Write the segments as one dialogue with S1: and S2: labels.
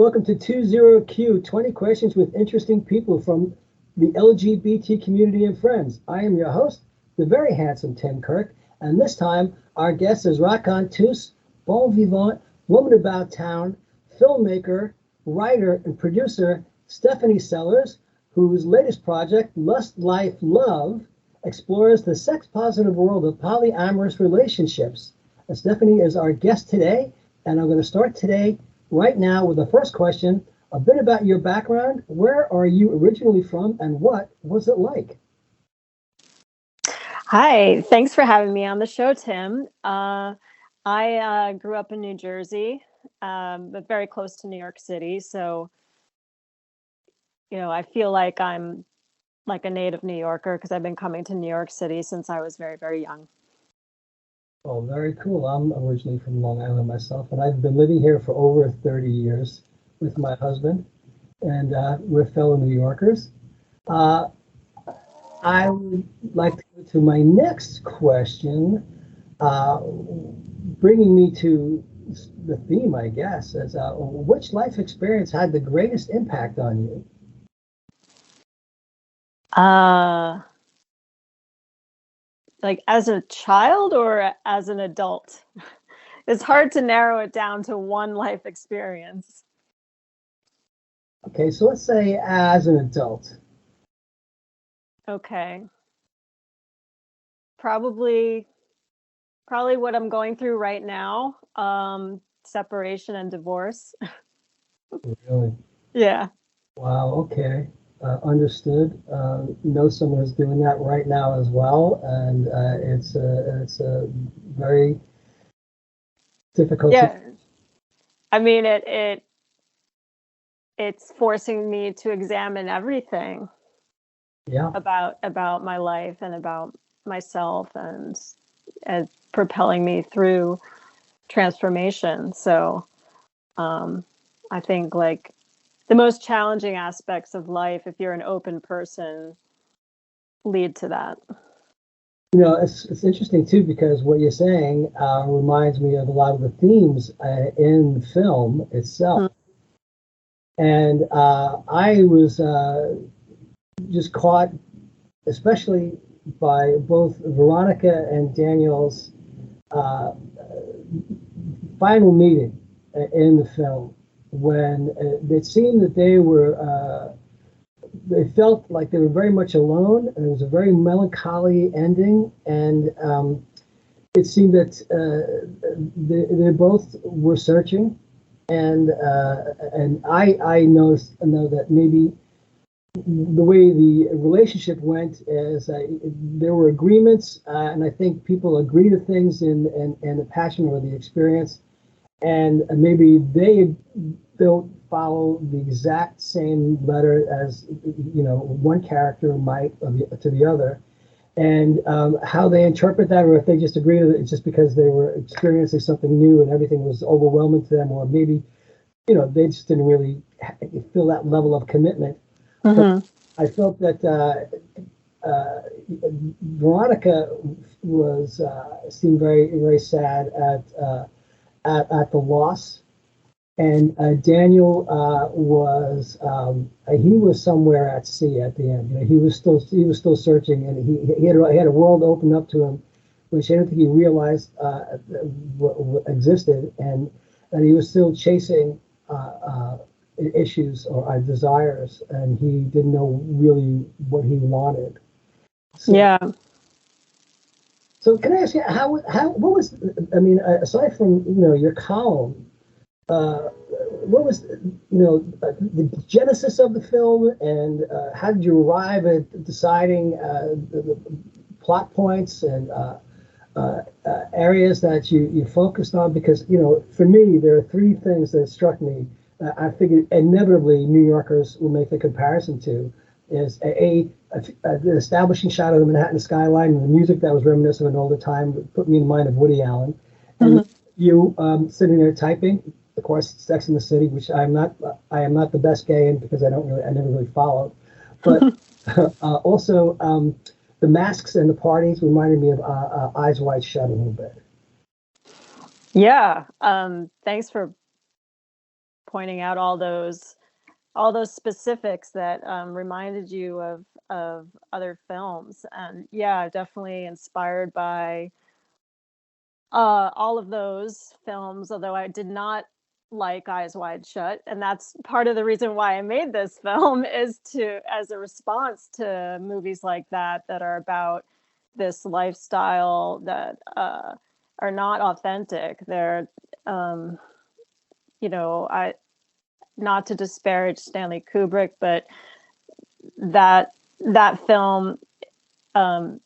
S1: welcome to 20Q, 20 questions with interesting people from the LGBT community and friends. I am your host, the very handsome Tim Kirk, and this time our guest is raconteuse, bon vivant, woman about town, filmmaker, writer, and producer Stephanie Sellars, whose latest project, Lust, Life, Love, explores the sex-positive world of polyamorous relationships. Stephanie is our guest today, and I'm going to start today right now with the first question, a bit about your background. Where are you originally from and what was it like?
S2: Hi, thanks for having me on the show, Tim. I grew up in New Jersey, but very close to New York City. So, I feel like I'm like a native New Yorker because I've been coming to New York City since I was very, very young.
S1: Oh, very cool. I'm originally from Long Island myself, and I've been living here for over 30 years with my husband, and we're fellow New Yorkers. I would like to go to my next question, bringing me to the theme, I guess, is which life experience had the greatest impact on you?
S2: Like as a child or as an adult? It's hard to narrow it down to one life experience.
S1: Okay, so let's say as an adult.
S2: Okay. Probably what I'm going through right now, separation and divorce.
S1: Really?
S2: Yeah.
S1: Wow, okay. Understood. Know someone who's doing that right now as well, and it's a very difficult.
S2: Yeah. I mean, it's forcing me to examine everything.
S1: Yeah.
S2: About my life and about myself and propelling me through transformation. So, I think like the most challenging aspects of life, if you're an open person, lead to that.
S1: It's interesting too, because what you're saying reminds me of a lot of the themes in the film itself. And I was just caught, especially by both Veronica and Daniel's final meeting in the film, when it seemed that they felt like they were very much alone, and it was a very melancholy ending, and it seemed that they both were searching, and I know that maybe the way the relationship went is there were agreements, and I think people agree to things in the passion or the experience, and maybe they don't follow the exact same letter as one character might to the other, and how they interpret that, or if they just agree with it, it's just because they were experiencing something new and everything was overwhelming to them, or maybe they just didn't really feel that level of commitment.
S2: Mm-hmm.
S1: I felt that Veronica seemed very, very sad at the loss, and Daniel he was somewhere at sea at the end. He was still searching, and he had a world open up to him, which I don't think he realized what existed, and that he was still chasing issues or desires, and he didn't know really what he wanted. So,
S2: yeah.
S1: So can I ask you what was, aside from your column, what was the genesis of the film, and how did you arrive at deciding the plot points and areas that you focused on? Because for me, there are three things that struck me. I figured inevitably New Yorkers will make the comparison to is the establishing shot of the Manhattan skyline and the music that was reminiscent of an older time put me in mind of Woody Allen. And you sitting there typing, of course, Sex and the City, which I am not the best gay in because I never really followed. But also the masks and the parties reminded me of Eyes Wide Shut a little bit.
S2: Yeah. Thanks for pointing out all those specifics that reminded you of other films. And yeah, definitely inspired by all of those films, although I did not like Eyes Wide Shut. And that's part of the reason why I made this film, is to, as a response to movies like that, that are about this lifestyle that are not authentic. They're, I, not to disparage Stanley Kubrick, but that film um,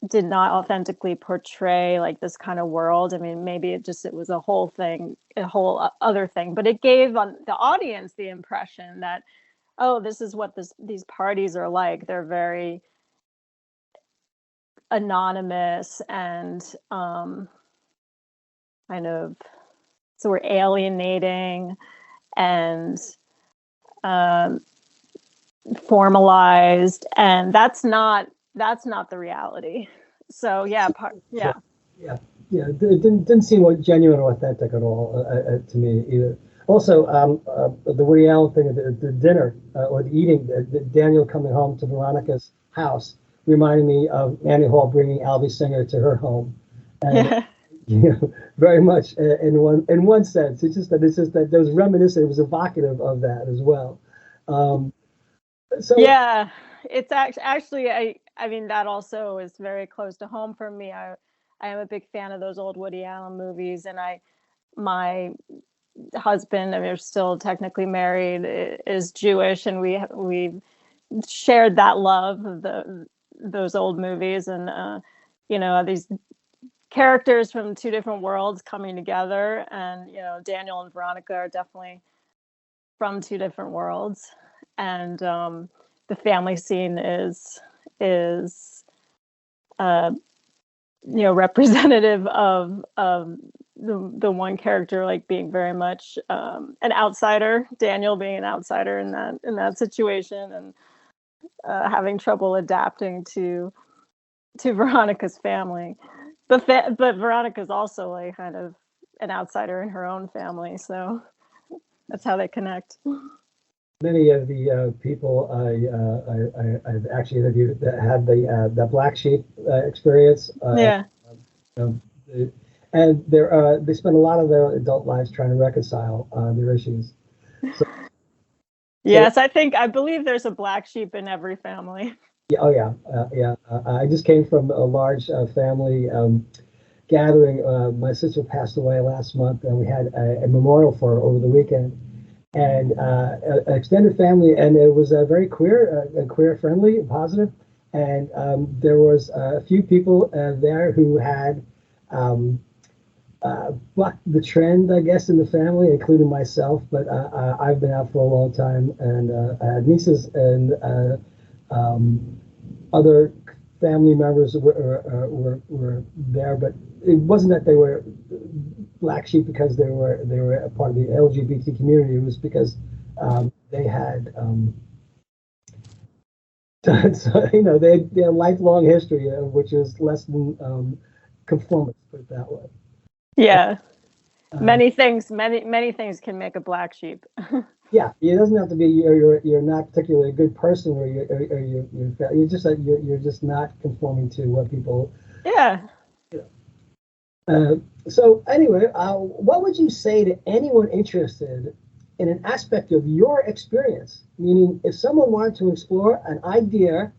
S2: did not authentically portray like this kind of world. I mean, maybe it was a whole thing, a whole other thing, but it gave the audience the impression that, oh, this is what these parties are like. They're very anonymous and kind of, so we're alienating and um, formalized, and that's not the reality. So yeah, yeah.
S1: Yeah, yeah. It didn't seem like genuine or authentic at all to me either. Also, the Woody Allen thing, the dinner or the eating, the Daniel coming home to Veronica's house, reminded me of Annie Hall bringing Albie Singer to her home, and very much in one sense. It's just that there was reminiscent. It was evocative of that as well. Um, so
S2: Yeah, it's actually I mean, that also is very close to home for me. I am a big fan of those old Woody Allen movies, and my husband, I mean, we're still technically married, is Jewish, and we shared that love of those old movies, and these characters from two different worlds coming together. And Daniel and Veronica are definitely from two different worlds. And the family scene is uh, representative of the one character, like, being very much an outsider, Daniel being an outsider in that situation, and having trouble adapting to Veronica's family. But Veronica's also, like, kind of an outsider in her own family, so that's how they connect.
S1: many of the people I've actually interviewed that had the black sheep experience,
S2: Yeah.
S1: um, and they spend a lot of their adult lives trying to reconcile their issues. So, so
S2: Yes, I believe there's a black sheep in every family.
S1: yeah, oh yeah, yeah. I just came from a large family gathering. My sister passed away last month, and we had a memorial for her over the weekend. And an extended family, and it was very queer friendly, positive. And there was a few people there who had bucked the trend, I guess, in the family, including myself. But I've been out for a long time, and I had nieces and other family members were there, but it wasn't that they were black sheep because they were a part of the LGBT community. It was because they had so, they had a lifelong history, which is less than conformist, put it that way.
S2: Yeah.
S1: Uh,
S2: Many things can make a black sheep.
S1: yeah, it doesn't have to be you're not particularly a good person, or you're just you're just not conforming to what people.
S2: Yeah.
S1: So anyway, what would you say to anyone interested in an aspect of your experience? Meaning, if someone wanted to explore an idea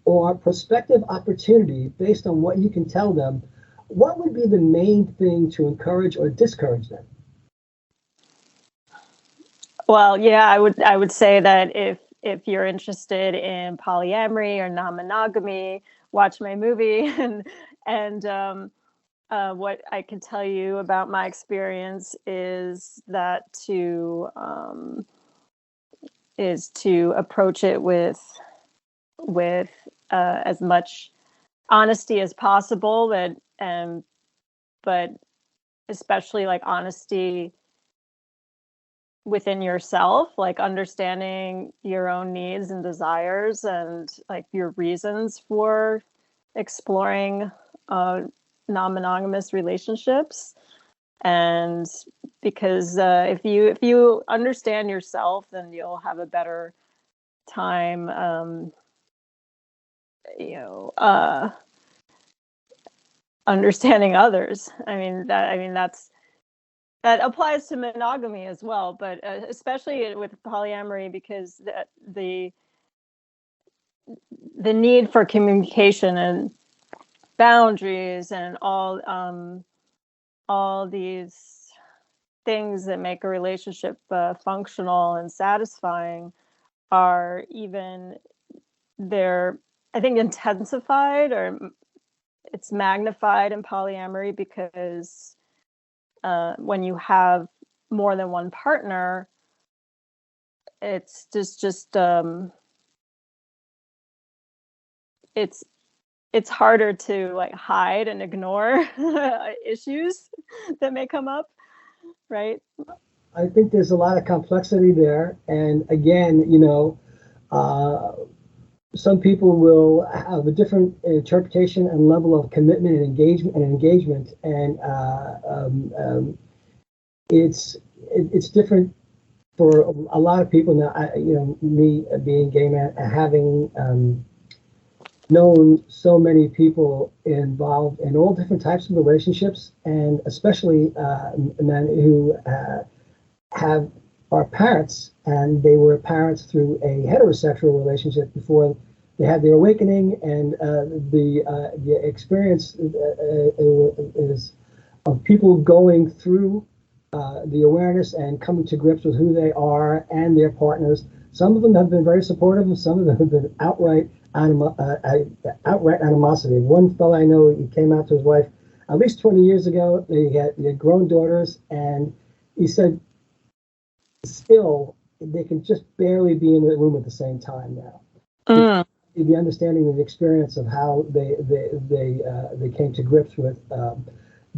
S1: or prospective opportunity based on what you can tell them, what would be the main thing to encourage or discourage them?
S2: Well, yeah, I would say that if you're interested in polyamory or non-monogamy, watch my movie. And what I can tell you about my experience is to approach it with as much honesty as possible, but especially, like, honesty within yourself, like understanding your own needs and desires, and, like, your reasons for exploring non-monogamous relationships. And because if you understand yourself, then you'll have a better time, you know, understanding others. That applies to monogamy as well, but especially with polyamory, because the need for communication and boundaries and all these things that make a relationship functional and satisfying are even they're I think intensified, or it's magnified in polyamory, because when you have more than one partner, it's it's harder to like hide and ignore issues that may come up, right?
S1: I think there's a lot of complexity there, and again, some people will have a different interpretation and level of commitment and engagement, and it's different for a lot of people. Now, me being gay man, having known so many people involved in all different types of relationships, and especially men who have are parents, and they were parents through a heterosexual relationship before they had their awakening, and the experience is of people going through the awareness and coming to grips with who they are and their partners. Some of them have been very supportive, and some of them have been outright animosity. One fellow I know, he came out to his wife at least 20 years ago. He had grown daughters, and he said still they can just barely be in the room at the same time now. The understanding of the experience of how they came to grips with.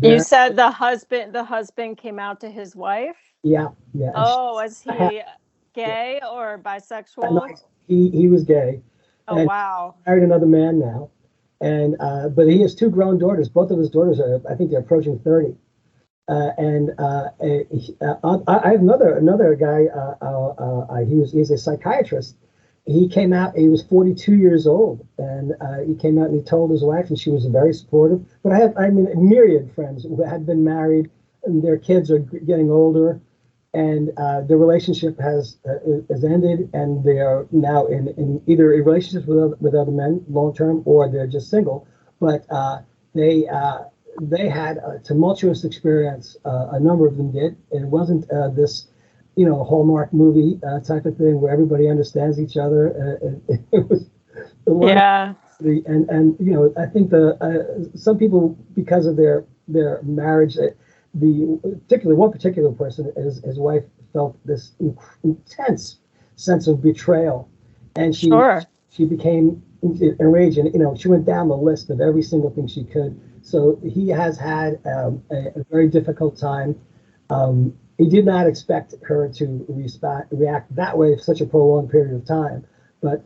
S2: You said the husband came out to his wife?
S1: Yeah.
S2: Oh, was he gay or bisexual?
S1: No, he was gay.
S2: Oh, wow.
S1: Married another man now, and but he has two grown daughters. Both of his daughters are, I think, they're approaching 30. I have another guy. He's a psychiatrist. He came out. He was 42 years old, and he came out and he told his wife, and she was very supportive. But I mean, myriad friends who had been married, and their kids are getting older, and their relationship has ended, and they are now in either a relationship with other men long term, or they're just single. But they had a tumultuous experience. A number of them did. It wasn't this, Hallmark movie type of thing where everybody understands each other. It was
S2: yeah.
S1: And I think some people, because of their marriage, particularly one particular person, his wife felt this intense sense of betrayal, and she became enraged, and she went down the list of every single thing she could. So he has had a very difficult time. He did not expect her to react that way for such a prolonged period of time. But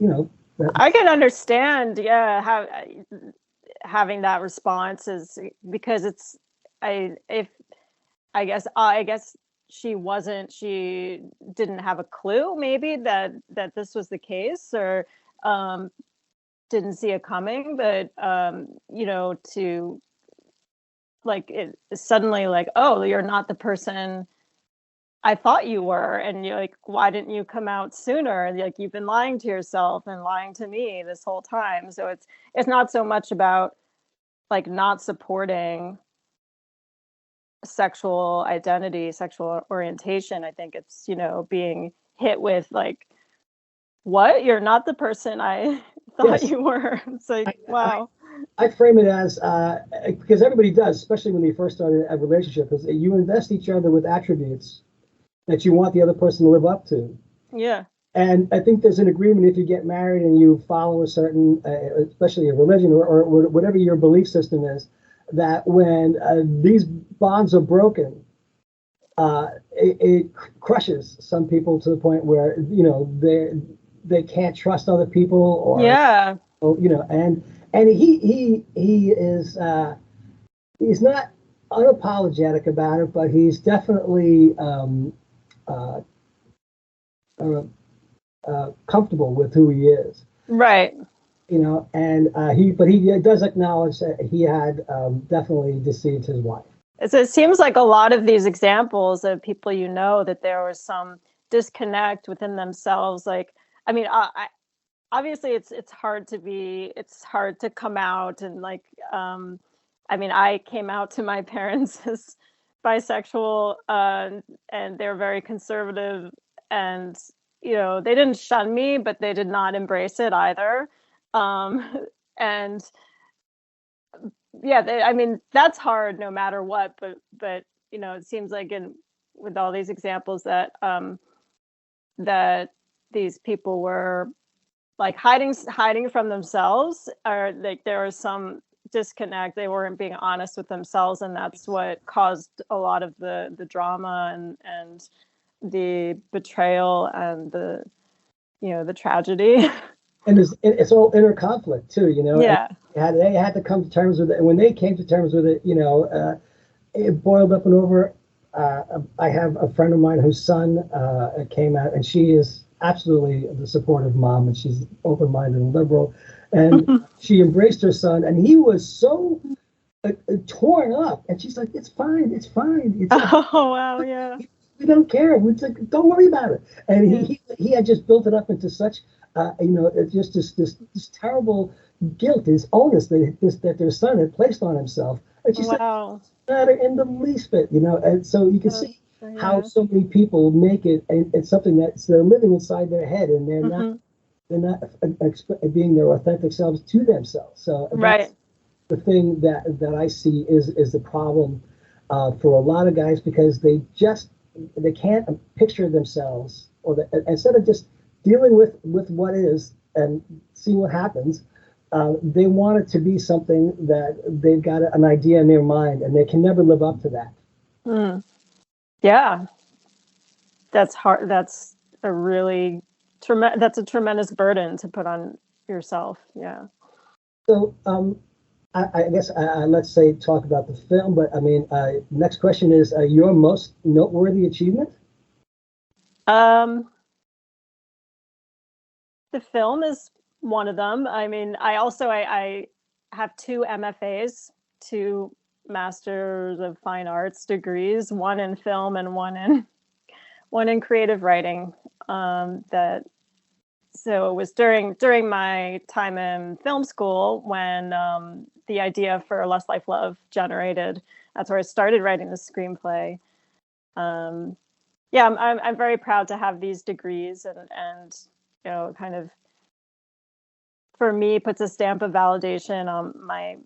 S2: I can understand, how having that response is because it's I guess she didn't have a clue maybe that this was the case, or didn't see it coming, but to like it suddenly like, oh, you're not the person I thought you were, and you're like, why didn't you come out sooner? And like, you've been lying to yourself and lying to me this whole time. So it's not so much about like not supporting sexual identity, sexual orientation. I think it's, being hit with like, what? You're not the person I thought you were. It's like, wow.
S1: I frame it as, because everybody does, especially when they first start a relationship, is you invest each other with attributes that you want the other person to live up to.
S2: Yeah.
S1: And I think there's an agreement if you get married and you follow a certain, especially a religion or whatever your belief system is, that when these bonds are broken, it crushes some people to the point where they can't trust other people, or and he is he's not unapologetic about it, but he's definitely uh, uh, comfortable with who he is.
S2: Right.
S1: And he does acknowledge that he had definitely deceived his wife.
S2: So it seems like a lot of these examples of people, that there was some disconnect within themselves. Like, I mean, obviously it's hard to come out and like, I mean, I came out to my parents as bisexual, and they're very conservative, and they didn't shun me, but they did not embrace it either. And yeah, I mean, that's hard no matter what, but it seems like in with all these examples that these people were like hiding from themselves, or like there was some disconnect. They weren't being honest with themselves, and that's what caused a lot of the drama and the betrayal and the tragedy.
S1: And it's all inner conflict too, and
S2: Yeah.
S1: they had to come to terms with it. And when they came to terms with it, it boiled up and over. I have a friend of mine whose son came out, and she is absolutely the supportive mom, and she's open-minded and liberal, and she embraced her son, and he was so torn up, and she's like, "It's fine, it's fine,
S2: Oh wow, yeah.
S1: we don't care. It's like, don't worry about it." And
S2: Yeah.
S1: he had just built it up into such, it's just this terrible guilt, this onus that their son had placed on himself. And she said,
S2: Wow.
S1: not in the least bit, and so you can see how
S2: Yeah.
S1: so many people make it, and it's something that's they're living inside their head, and
S2: Hmm.
S1: they're not being their authentic selves to themselves. So that's
S2: Right.
S1: the thing that I see is the problem for a lot of guys, because they can't picture themselves, or instead of just dealing with what is and seeing what happens, they want it to be something that they've got an idea in their mind, and they can never live up to that.
S2: Mm. Yeah. That's hard. That's a really that's a tremendous burden to put on yourself. Yeah.
S1: So I guess let's say talk about the film, but I mean, next question is your most noteworthy achievement.
S2: Um, the film is one of them. I mean, I have two MFAs, two Masters of Fine Arts degrees, one in film and one in creative writing. That So it was during my time in film school when the idea for Less Life Love generated. That's where I started writing the screenplay. Um, yeah, I'm very proud to have these degrees, and kind of for me puts a stamp of validation on my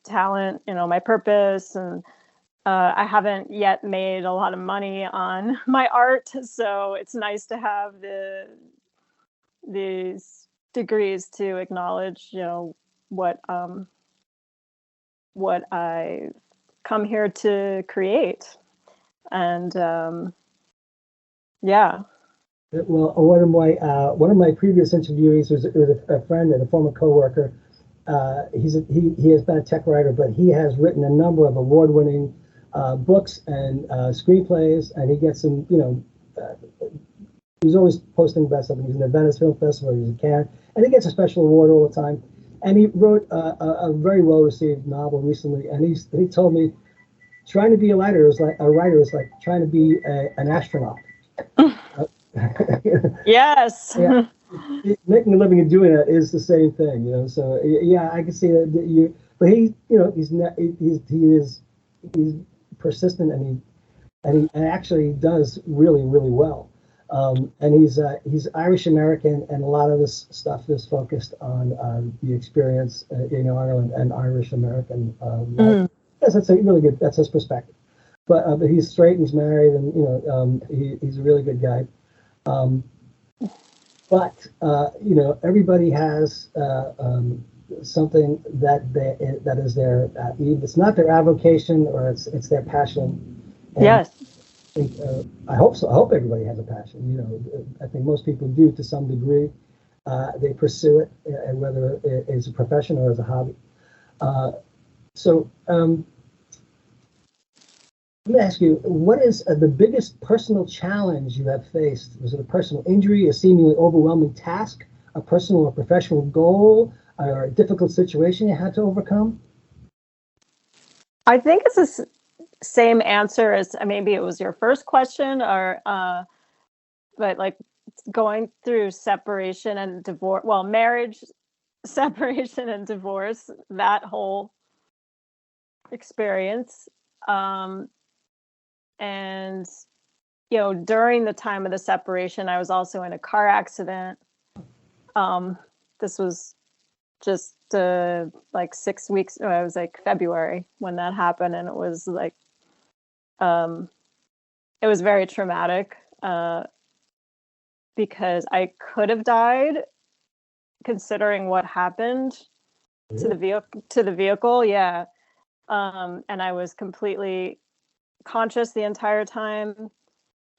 S2: talent, my purpose, and I haven't yet made a lot of money on my art, so it's nice to have these degrees to acknowledge, what what I come here to create, and yeah.
S1: Well, one of my previous interviewees was a friend and a former coworker. He has been a tech writer, but he has written a number of award-winning books and screenplays, and he gets some, he's always posting about something. He's in the Venice Film Festival, he's in Cannes, and he gets a special award all the time. And he wrote a very well-received novel recently, and he told me trying to be a writer is like trying to be an astronaut.
S2: Yes.
S1: Yeah, making a living and doing that is the same thing. So yeah, I can see that you. But he's not. He's persistent, and he actually does really really well. And he's Irish American, and a lot of this stuff is focused on the experience in Ireland and Irish American life.
S2: Mm.
S1: Yes, that's a really good. That's his perspective. But he's straight, and he's married, and he's a really good guy. Um, but everybody has something that is their it's not their avocation, or it's their passion. And
S2: Yes.
S1: I think I hope so. I hope everybody has a passion. I think most people do to some degree. They pursue it, and whether it's a profession or as a hobby. Uh, So let me ask you, what is the biggest personal challenge you have faced? Was it a personal injury, a seemingly overwhelming task, a personal or professional goal, or a difficult situation you had to overcome?
S2: I think it's the same answer as maybe it was your first question, or but like going through separation and divorce, well, marriage, separation and divorce, that whole experience. Um, and during the time of the separation, I was also in a car accident. Um, this was just like 6 weeks. No, it was like February when that happened, and it was like um, it was very traumatic because I could have died considering what happened to
S1: Really?
S2: the vehicle. To the vehicle, yeah. And I was completely conscious the entire time.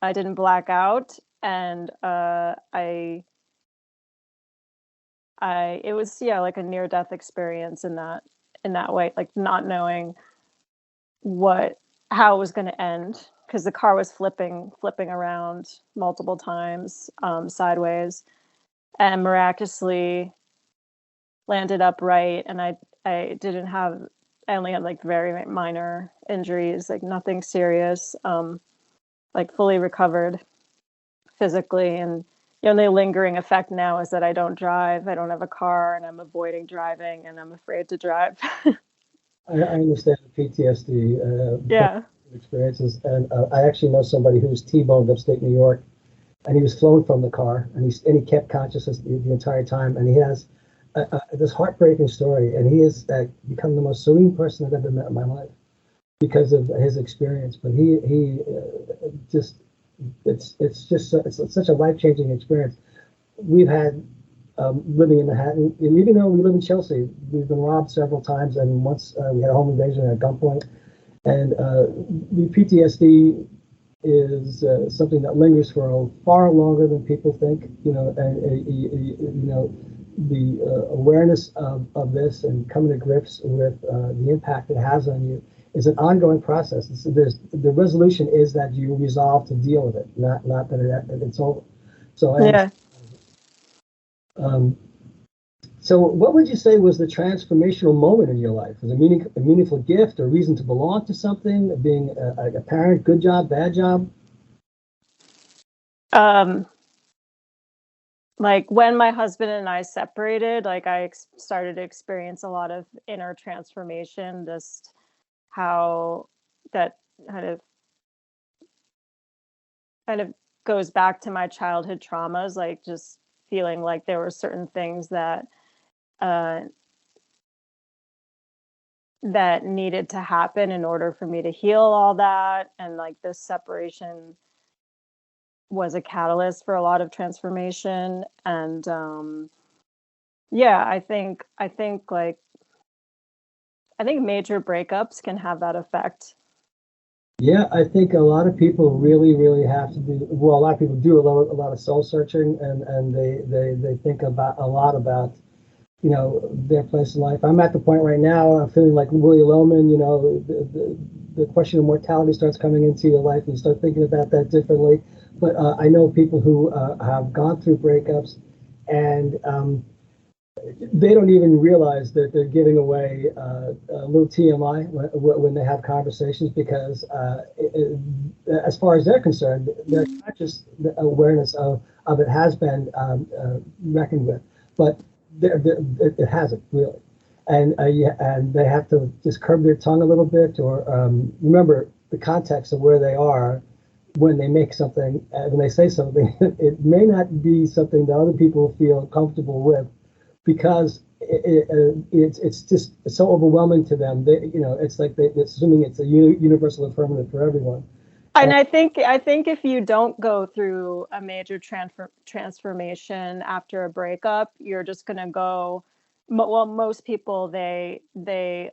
S2: I didn't black out, and I it was, yeah, like a near death experience in that way, like not knowing what how it was going to end because the car was flipping around multiple times sideways, and miraculously landed upright, and I didn't have I only had like very minor injuries, like nothing serious, like fully recovered physically. And the only lingering effect now is that I don't drive. I don't have a car, and I'm avoiding driving, and I'm afraid to drive.
S1: I understand the PTSD
S2: Yeah.
S1: experiences, and I actually know somebody who was T-boned upstate New York, and he was flown from the car, and he kept consciousness the entire time, and he has this heartbreaking story, and he has become the most serene person I've ever met in my life because of his experience. But he just it's just it's such a life changing experience. We've had living in Manhattan, and even though we live in Chelsea, we've been robbed several times, and once we had a home invasion at gunpoint. And the PTSD is something that lingers for far longer than people think. The awareness of this and coming to grips with the impact it has on you is an ongoing process. The resolution is that you resolve to deal with it, not that it's over. So I
S2: Yeah.
S1: understand. Um, so, what would you say was the transformational moment in your life? Was it a meaningful gift, a reason to belong to something, being a parent, good job, bad job?
S2: Um, like when my husband and I separated, like started to experience a lot of inner transformation, just how that kind of kind of goes back to my childhood traumas, like just feeling like there were certain things uh, that needed to happen in order for me to heal all that, and like this separation was a catalyst for a lot of transformation. And yeah, I think major breakups can have that effect.
S1: Yeah, I think a lot of people really, really have to do. Well, a lot of people do a lot of soul searching, and they think about a lot about their place in life. I'm at the point right now. I'm feeling like Willie Loman. The question of mortality starts coming into your life, and you start thinking about that differently. But I know people who have gone through breakups, and they don't even realize that they're giving away a little TMI when they have conversations because, as far as they're concerned, their conscious awareness of it has been reckoned with, but it hasn't really. And yeah, and they have to just curb their tongue a little bit, or remember the context of where they are when they make something, when they say something. It may not be something that other people feel comfortable with because it's just so overwhelming to them. It's like they're assuming it's a universal affirmative for everyone.
S2: And I think if you don't go through a major transformation after a breakup, you're just going to go. Well, most people they they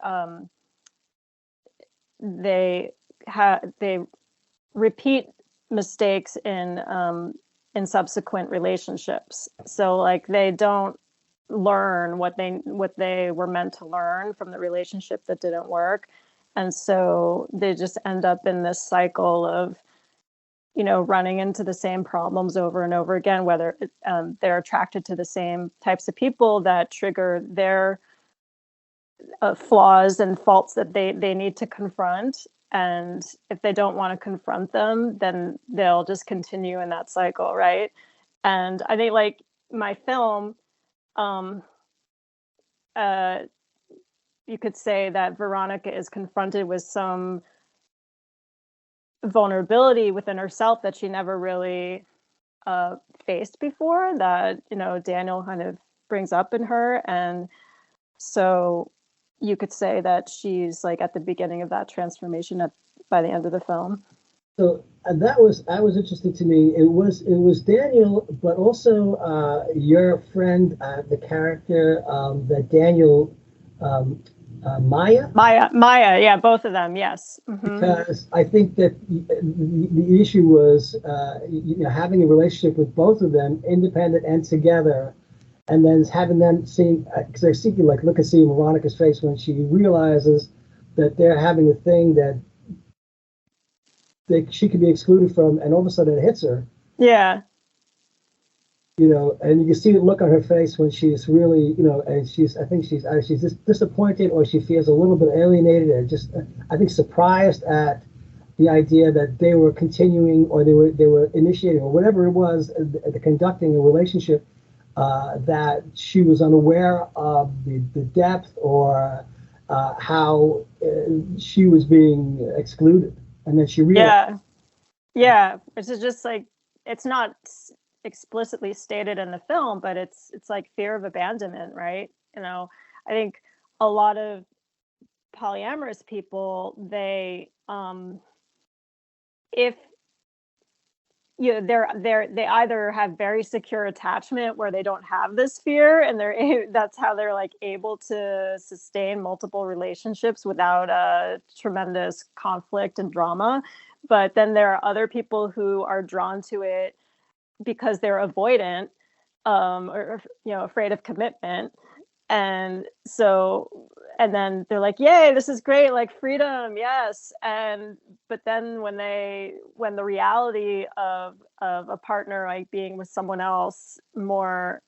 S2: repeat mistakes in subsequent relationships. So like they don't learn what they were meant to learn from the relationship that didn't work. And so they just end up in this cycle of, running into the same problems over and over again, whether they're attracted to the same types of people that trigger their flaws and faults that they need to confront. And if they don't want to confront them, then they'll just continue in that cycle, right? And I think, like, my film, um, uh, you could say that Veronica is confronted with some vulnerability within herself that she never really faced before, that Daniel kind of brings up in her. And so you could say that she's like at the beginning of that transformation by the end of the film.
S1: So that was interesting to me. It was Daniel, but also your friend, the character that Daniel, Maya.
S2: Maya, yeah, both of them, yes. Mm-hmm.
S1: Because I think that the issue was having a relationship with both of them, independent and together, and then having them seeing, because I see, like, look and see Veronica's face when she realizes that they're having a thing that she could be excluded from, and all of a sudden it hits her.
S2: Yeah.
S1: And you can see the look on her face when she's really, and I think she's just disappointed, or she feels a little bit alienated, and just, I think, surprised at the idea that they were continuing, or they were initiating, or whatever it was, the conducting a relationship that she was unaware of the depth, or how she was being excluded, and then she realized.
S2: Yeah. It's just like, it's not explicitly stated in the film, but it's like fear of abandonment, right? I think a lot of polyamorous people, they if they either have very secure attachment where they don't have this fear, and that's how they're like able to sustain multiple relationships without a tremendous conflict and drama. But then there are other people who are drawn to it because they're avoidant, or afraid of commitment. And then they're like, yay, this is great, like freedom, yes. But then when the reality of a partner, like being with someone else more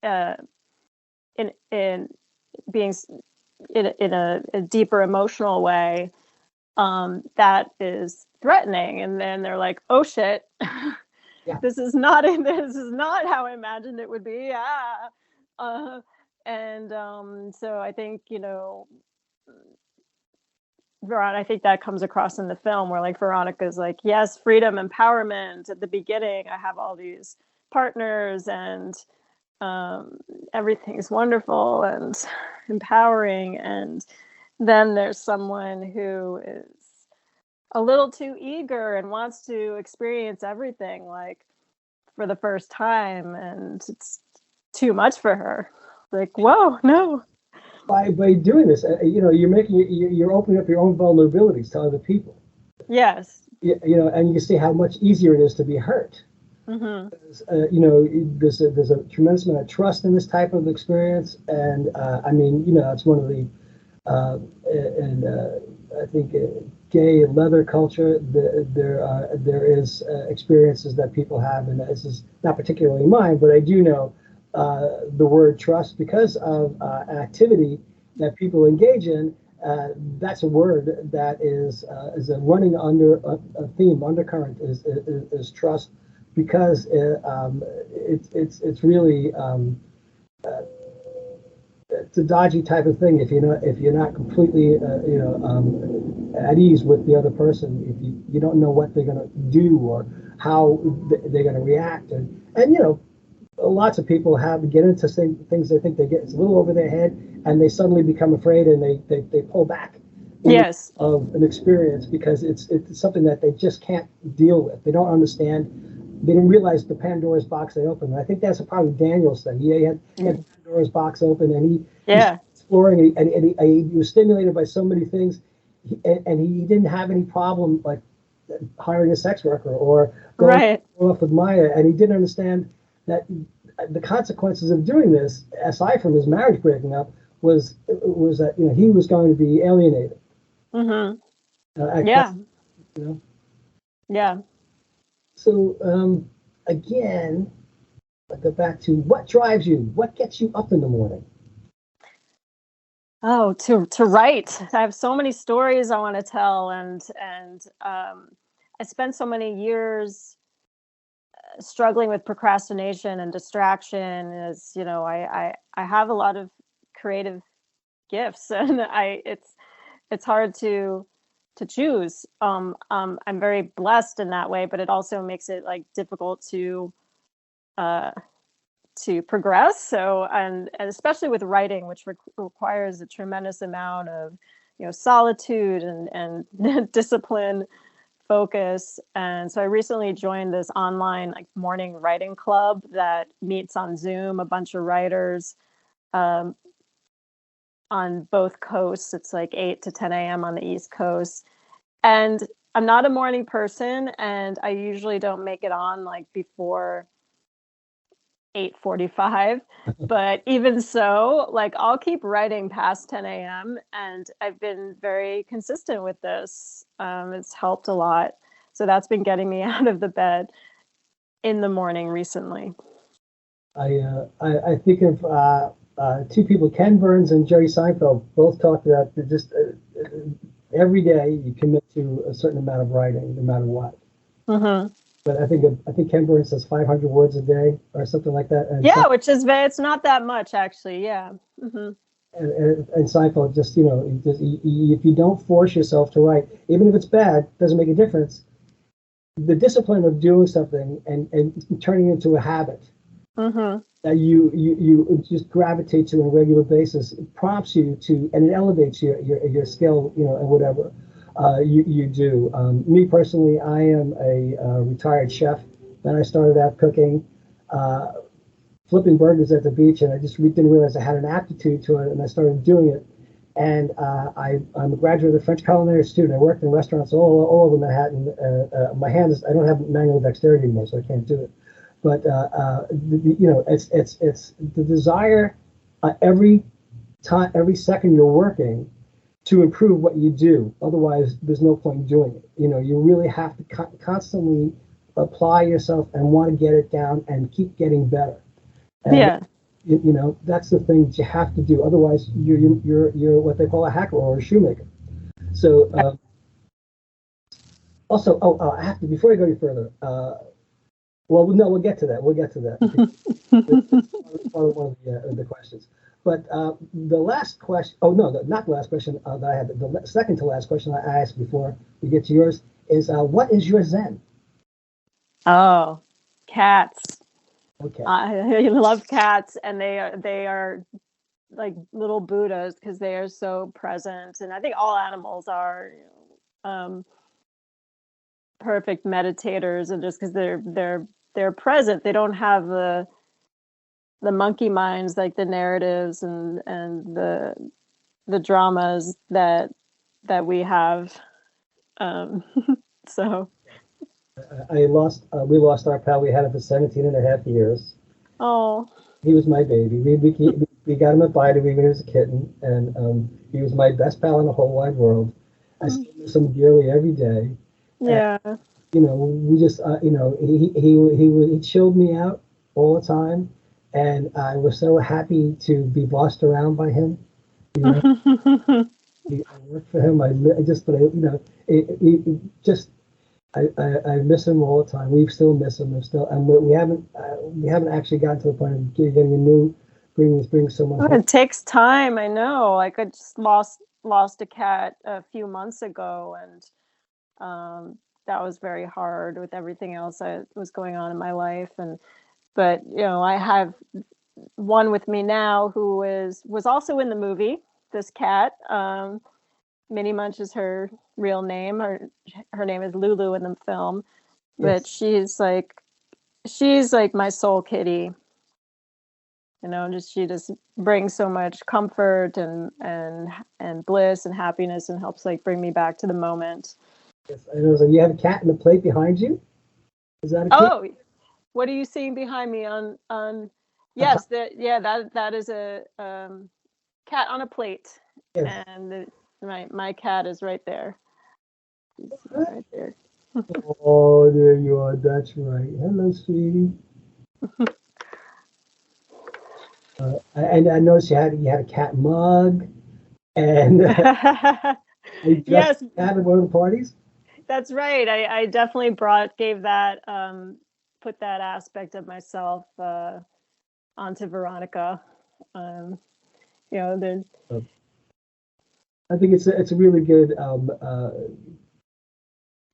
S2: in being in a deeper emotional way, that is threatening. And then they're like, oh shit. Yeah. This is not how I imagined it would be. So I think, I think that comes across in the film, where like Veronica's like, yes, freedom, empowerment. At the beginning, I have all these partners, and everything's wonderful and empowering. And then there's someone who is a little too eager and wants to experience everything like for the first time, and it's too much for her. Like, whoa, no.
S1: By doing this, you're opening up your own vulnerabilities to other people.
S2: Yes.
S1: And you see how much easier it is to be hurt.
S2: Mm-hmm.
S1: There's a tremendous amount of trust in this type of experience, and it's one of the I think gay leather culture. There is experiences that people have, and this is not particularly mine, but I do know the word trust because of an activity that people engage in. That's a word that is a running undercurrent is trust, because it's really it's a dodgy type of thing if you're not completely at ease with the other person, if you don't know what they're going to do or how they're going to react, and lots of people get into things they think it's a little over their head, and they suddenly become afraid, and they pull back.
S2: Yes.
S1: Of an experience, because it's something that they just can't deal with. They don't understand. They didn't realize the Pandora's box they opened. And I think that's probably Daniel's thing. He had Pandora's box open, and he was exploring, and he was stimulated by so many things, and he didn't have any problem like hiring a sex worker or going off with Maya, and he didn't understand that the consequences of doing this, aside from his marriage breaking up, was that he was going to be alienated.
S2: Mm-hmm.
S1: Yeah.
S2: Yeah.
S1: So again, I go back to what drives you, what gets you up in the morning.
S2: Oh, to write. I have so many stories I want to tell, and I spent so many years struggling with procrastination and distraction. As I have a lot of creative gifts, and it's hard to choose. I'm very blessed in that way, but it also makes it like difficult uh, to progress. So, and especially with writing, which requires a tremendous amount of, solitude and discipline, focus. And so I recently joined this online like morning writing club that meets on Zoom, a bunch of writers um, on both coasts. It's like 8 to 10 a.m. on the East Coast. And I'm not a morning person, and I usually don't make it on like before 8:45, but even so, like I'll keep writing past 10 a.m. and I've been very consistent with this. It's helped a lot. So that's been getting me out of the bed in the morning recently.
S1: I think of two people, Ken Burns and Jerry Seinfeld, both talked about just every day you commit to a certain amount of writing, no matter what.
S2: Mm-hmm.
S1: But I think Ken Burns says 500 words a day or something like that. And
S2: Yeah, which is it's not that much actually. Yeah. Mm-hmm.
S1: and Seinfeld just if you don't force yourself to write, even if it's bad, doesn't make a difference. The discipline of doing something and turning it into a habit
S2: Mm-hmm.
S1: that you just gravitate to on a regular basis, it prompts you to, and it elevates your skill, and whatever you do. Me personally, I am a retired chef. Then I started out cooking, flipping burgers at the beach, and I just didn't realize I had an aptitude to it, and I started doing it. And I'm a graduate of the French Culinary Institute. I worked in restaurants all over Manhattan. My hands, I don't have manual dexterity anymore, so I can't do it. But it's the desire every time, every second you're working to improve what you do. Otherwise, there's no point in doing it. You really have to constantly apply yourself and want to get it down and keep getting better. And
S2: Yeah.
S1: that's the thing that you have to do. Otherwise, you're what they call a hacker or a shoemaker. So also, I have to, before I go any further. Well, no, we'll get to that. We'll get to that. It's part of one of the questions. But the last question, oh no, not the last question that I had. The second to last question I asked before we get to yours is, what is your Zen?
S2: Oh, cats.
S1: Okay.
S2: I love cats, and they are like little Buddhas because they are so present, and I think all animals are perfect meditators, and just because they're present, they don't have the monkey minds, like the narratives and the dramas that we have. Um, so,
S1: We lost our pal. We had him for 17 and a half years.
S2: oh,
S1: He was my baby. We got him at Biden when he was a kitten, and he was my best pal in the whole wide world. I still miss him dearly every day. And,
S2: yeah.
S1: we just, he chilled me out all the time, and I was so happy to be bossed around by him. You know, I worked for him. I just, but just I miss him all the time. We still miss him. And we haven't actually gotten to the point of getting a new, bringing someone
S2: Oh,
S1: home.
S2: it takes time. I know. Like I just lost a cat a few months ago, and that was very hard with everything else that was going on in my life. And but I have one with me now who was also in the movie. This cat, Minnie Munch is her real name. Her name is Lulu in the film, but
S1: Yes.
S2: she's like my soul kitty. She just brings so much comfort and bliss and happiness, and helps like bring me back to the moment.
S1: Yes. I know. So you have a cat in the plate behind you. Is that a cat?
S2: Oh, what are you seeing behind me on Yes, that is a cat on a plate,
S1: Yes.
S2: and my cat is right there. He's right there.
S1: Oh, there you are. That's right. Hello, sweetie. And I noticed you had a cat mug, and you dressed
S2: Yes,
S1: the cat at one of the parties.
S2: that's right. I definitely gave that, put that aspect of myself onto Veronica. Um, you know, the
S1: So I think it's a really good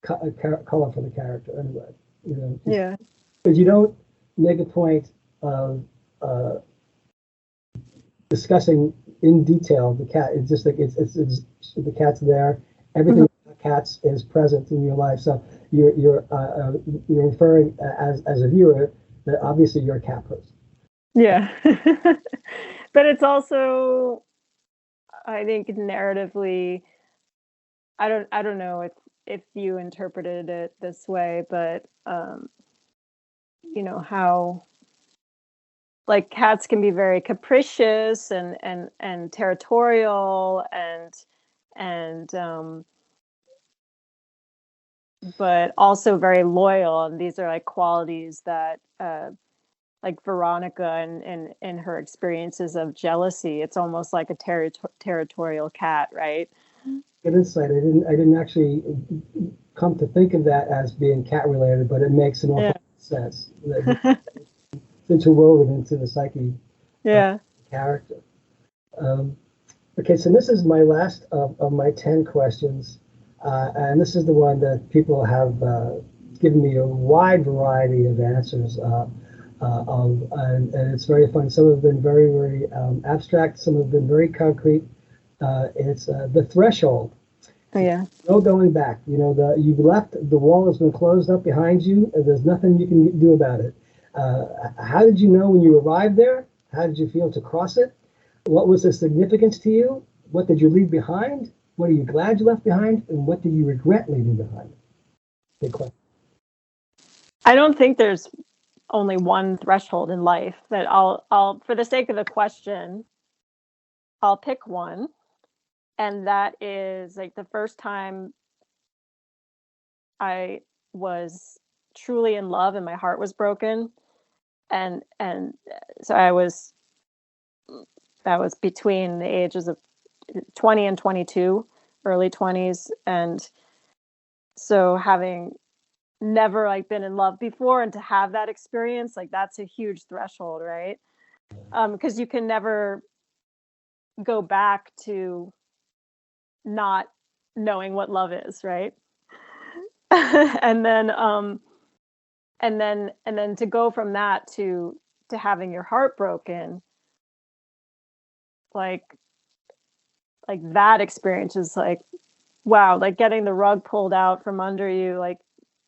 S1: color for the character. Anyway, just
S2: yeah,
S1: because you don't make a point of uh, discussing in detail the cat. It's just like it's the cat's there. Everything
S2: mhm,
S1: about cats is present in your life. So you're referring as a viewer that obviously you're a cat person.
S2: yeah. But it's also, I think, narratively, I don't know if you interpreted it this way, but how like cats can be very capricious and territorial and but also very loyal, and these are like qualities that like Veronica and her experiences of jealousy, it's almost like a territorial cat, right?
S1: Good insight. I didn't actually come to think of that as being cat related, but it makes an
S2: Yeah.
S1: awful sense. It's interwoven into the psyche of
S2: Yeah.
S1: the character. Um, okay, so this is my last of my 10 questions. And this is the one that people have given me a wide variety of answers and it's very fun. Some have been very, very abstract, some have been very concrete. It's the threshold.
S2: Oh, yeah.
S1: No going back. You've left, the wall has been closed up behind you, and there's nothing you can do about it. How did you know when you arrived there? How did you feel to cross it? What was the significance to you? What did you leave behind? What are you glad you left behind? And what do you regret leaving behind? Good question.
S2: I don't think there's only one threshold in life, that I'll for the sake of the question, I'll pick one, and that is like the first time I was truly in love and my heart was broken, and so that was between the ages of 20 and 22, early 20s, and so having never like been in love before, and to have that experience, like that's a huge threshold, right? Because you can never go back to not knowing what love is, right? and then and then to go from that to having your heart broken, like that experience is like, wow, like getting the rug pulled out from under you, like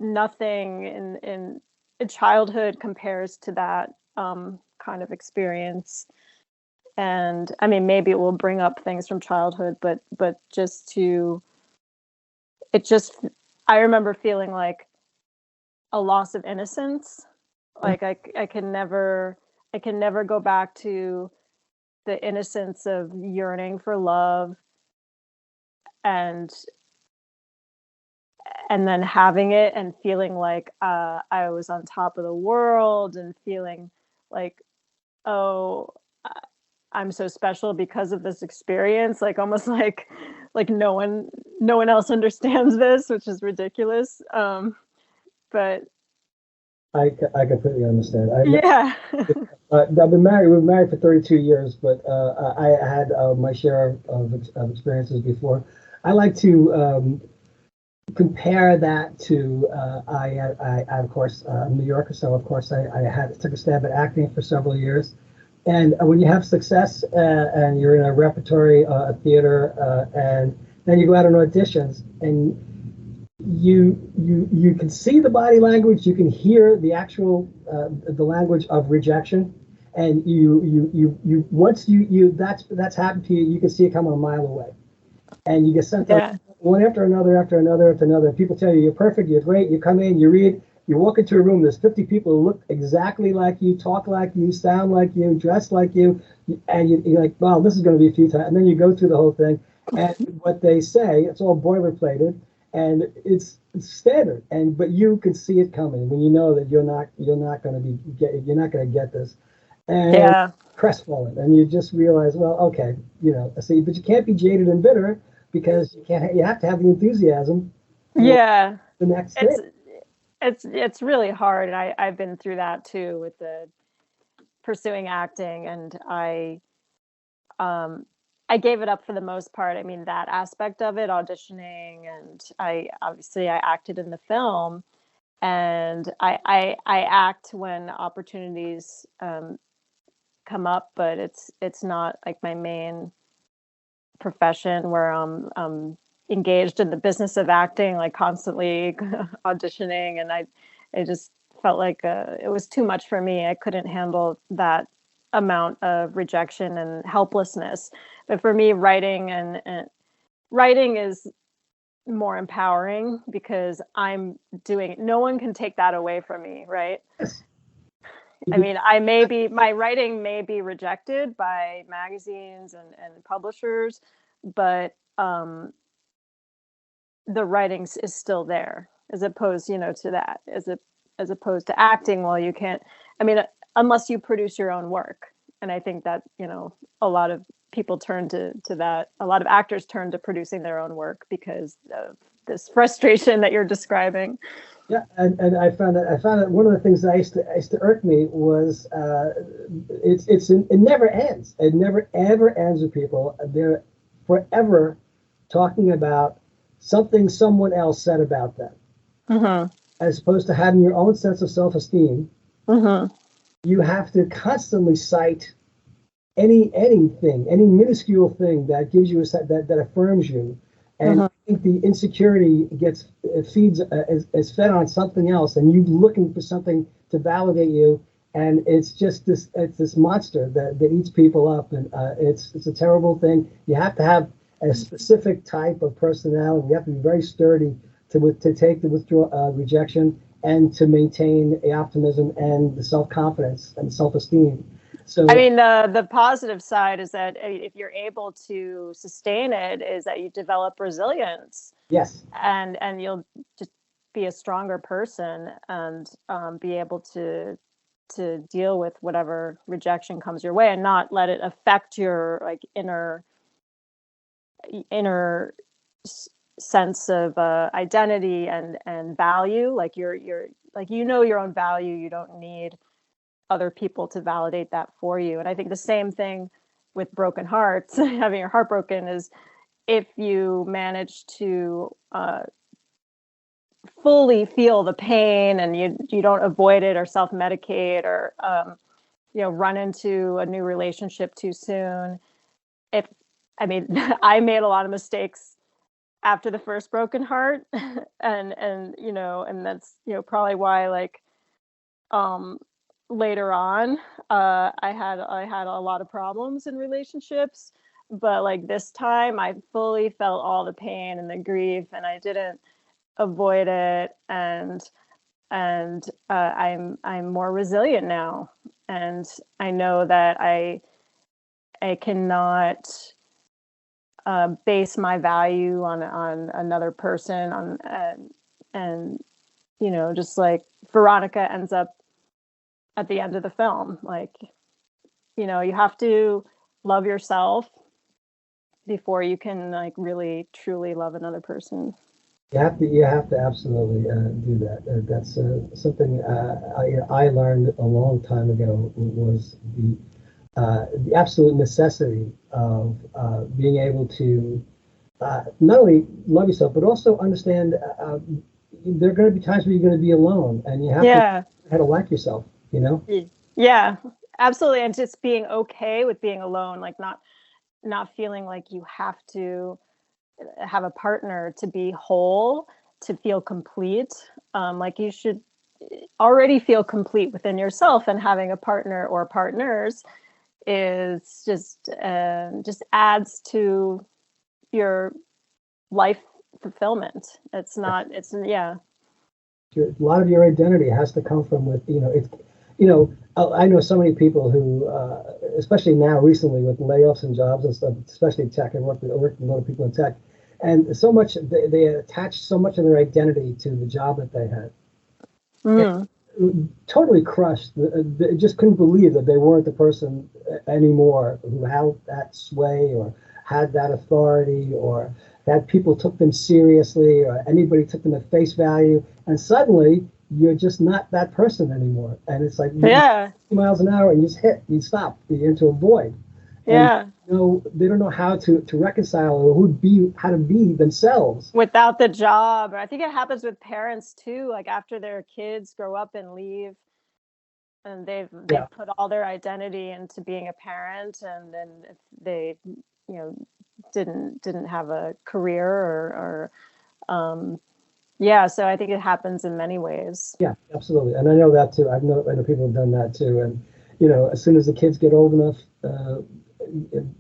S2: nothing in childhood compares to that kind of experience. And I mean, maybe it will bring up things from childhood, but just to it just I remember feeling like a loss of innocence. Like I can never go back to the innocence of yearning for love, and then having it and feeling like I was on top of the world, and feeling like, oh, I'm so special because of this experience, like almost like no one else understands this, which is ridiculous. But
S1: I completely understand.
S2: yeah.
S1: I've been married. We've been married for 32 years, but I had my share of experiences before. I like to compare that to I of course New Yorker, so of course I had took a stab at acting for several years, and when you have success and you're in a repertory theater and then you go out on auditions and you can see the body language, you can hear the actual the language of rejection, and you once you that's happened to you, you can see it coming a mile away, and you get sent to
S2: Yeah.
S1: one after another, after another, after another. People tell you you're perfect, you're great. You come in, you read, You walk into a room, there's 50 people who look exactly like you, talk like you, sound like you, dress like you, and you're like, wow, this is going to be a few times. And then you go through the whole thing, and what they say, it's all boilerplated, and it's standard. And but you can see it coming when you know that you're not going to you're not going to get this, and
S2: Yeah.
S1: crestfallen, and you just realize, well, okay, see, but you can't be jaded and bitter because you have to have the enthusiasm for
S2: Yeah.
S1: the next thing.
S2: It's really hard, and I've been through that too with the pursuing acting, and um I gave it up for the most part. I mean, that aspect of it, auditioning, and I acted in the film, and I act when opportunities come up, but it's not like my main profession where I'm engaged in the business of acting, like constantly auditioning, and I just felt like it was too much for me. I couldn't handle that amount of rejection and helplessness. But for me, and writing is more empowering because I'm doing it. No one can take that away from me, right?
S1: Yes.
S2: I mean, I may be my writing may be rejected by magazines and publishers, but the writing is still there, as opposed, to that, as opposed to acting. Well, you can't. I mean, unless you produce your own work, and I think that a lot of people turn to that. A lot of actors turn to producing their own work because of this frustration that you're describing.
S1: Yeah, and I found that one of the things that I used to irk me was it never ends. It never ever ends with people. They're forever talking about something someone else said about them,
S2: Mm-hmm.
S1: as opposed to having your own sense of self-esteem.
S2: Mm-hmm.
S1: You have to constantly cite any minuscule thing that gives you that affirms you. And
S2: Mm-hmm.
S1: I think the insecurity feeds is fed on something else, and you looking for something to validate you, and it's this monster that eats people up, and it's a terrible thing. You have to have a specific type of personality. You have to be very sturdy to take the rejection, and to maintain the optimism and the self confidence and self esteem.
S2: I
S1: So
S2: mean, the positive side is that if you're able to sustain it, is that you develop resilience,
S1: yes,
S2: and you'll just be a stronger person, and be able to deal with whatever rejection comes your way, and not let it affect your like inner s- sense of identity and value. Like you're like your own value. You don't need other people to validate that for you. And I think the same thing with broken hearts, having your heart broken, is if you manage to fully feel the pain, and you don't avoid it or self medicate, or run into a new relationship too soon. If I mean, I made a lot of mistakes after the first broken heart, and that's probably why, like, um later on, I had a lot of problems in relationships, but like this time I fully felt all the pain and the grief, and I didn't avoid it, and I'm more resilient now, and I know that I cannot base my value on another person, and just like Veronica ends up at the end of the film. Like, you have to love yourself before you can like really truly love another person.
S1: you have to absolutely do that. That's something I learned a long time ago, was the absolute necessity of being able to not only love yourself but also understand there are going to be times where you're going to be alone, and you have to
S2: Yeah.
S1: how to like yourself. You know.
S2: Yeah, absolutely. And just being okay with being alone, like not feeling like you have to have a partner to be whole, to feel complete. Like you should already feel complete within yourself, and having a partner or partners is just adds to your life fulfillment. It's not. It's yeah.
S1: A lot of your identity has to come from with, it's, I know so many people who, especially now recently with layoffs and jobs and stuff, especially in tech. I worked with a lot of people in tech, and so much they attached so much of their identity to the job that they had.
S2: Mm.
S1: Totally crushed. They just couldn't believe that they weren't the person anymore who held that sway or had that authority or that people took them seriously or anybody took them at face value. And suddenly you're just not that person anymore. And it's like
S2: Yeah.
S1: miles an hour and you stop, you're into a void. And
S2: Yeah.
S1: they don't know how to reconcile or how to be themselves.
S2: Without the job. I think it happens with parents too, like after their kids grow up and leave and
S1: Yeah.
S2: they've put all their identity into being a parent, and then if they, didn't have a career or yeah, so I think it happens in many ways.
S1: Yeah, absolutely. And I know that too. I know people have done that too. And, as soon as the kids get old enough,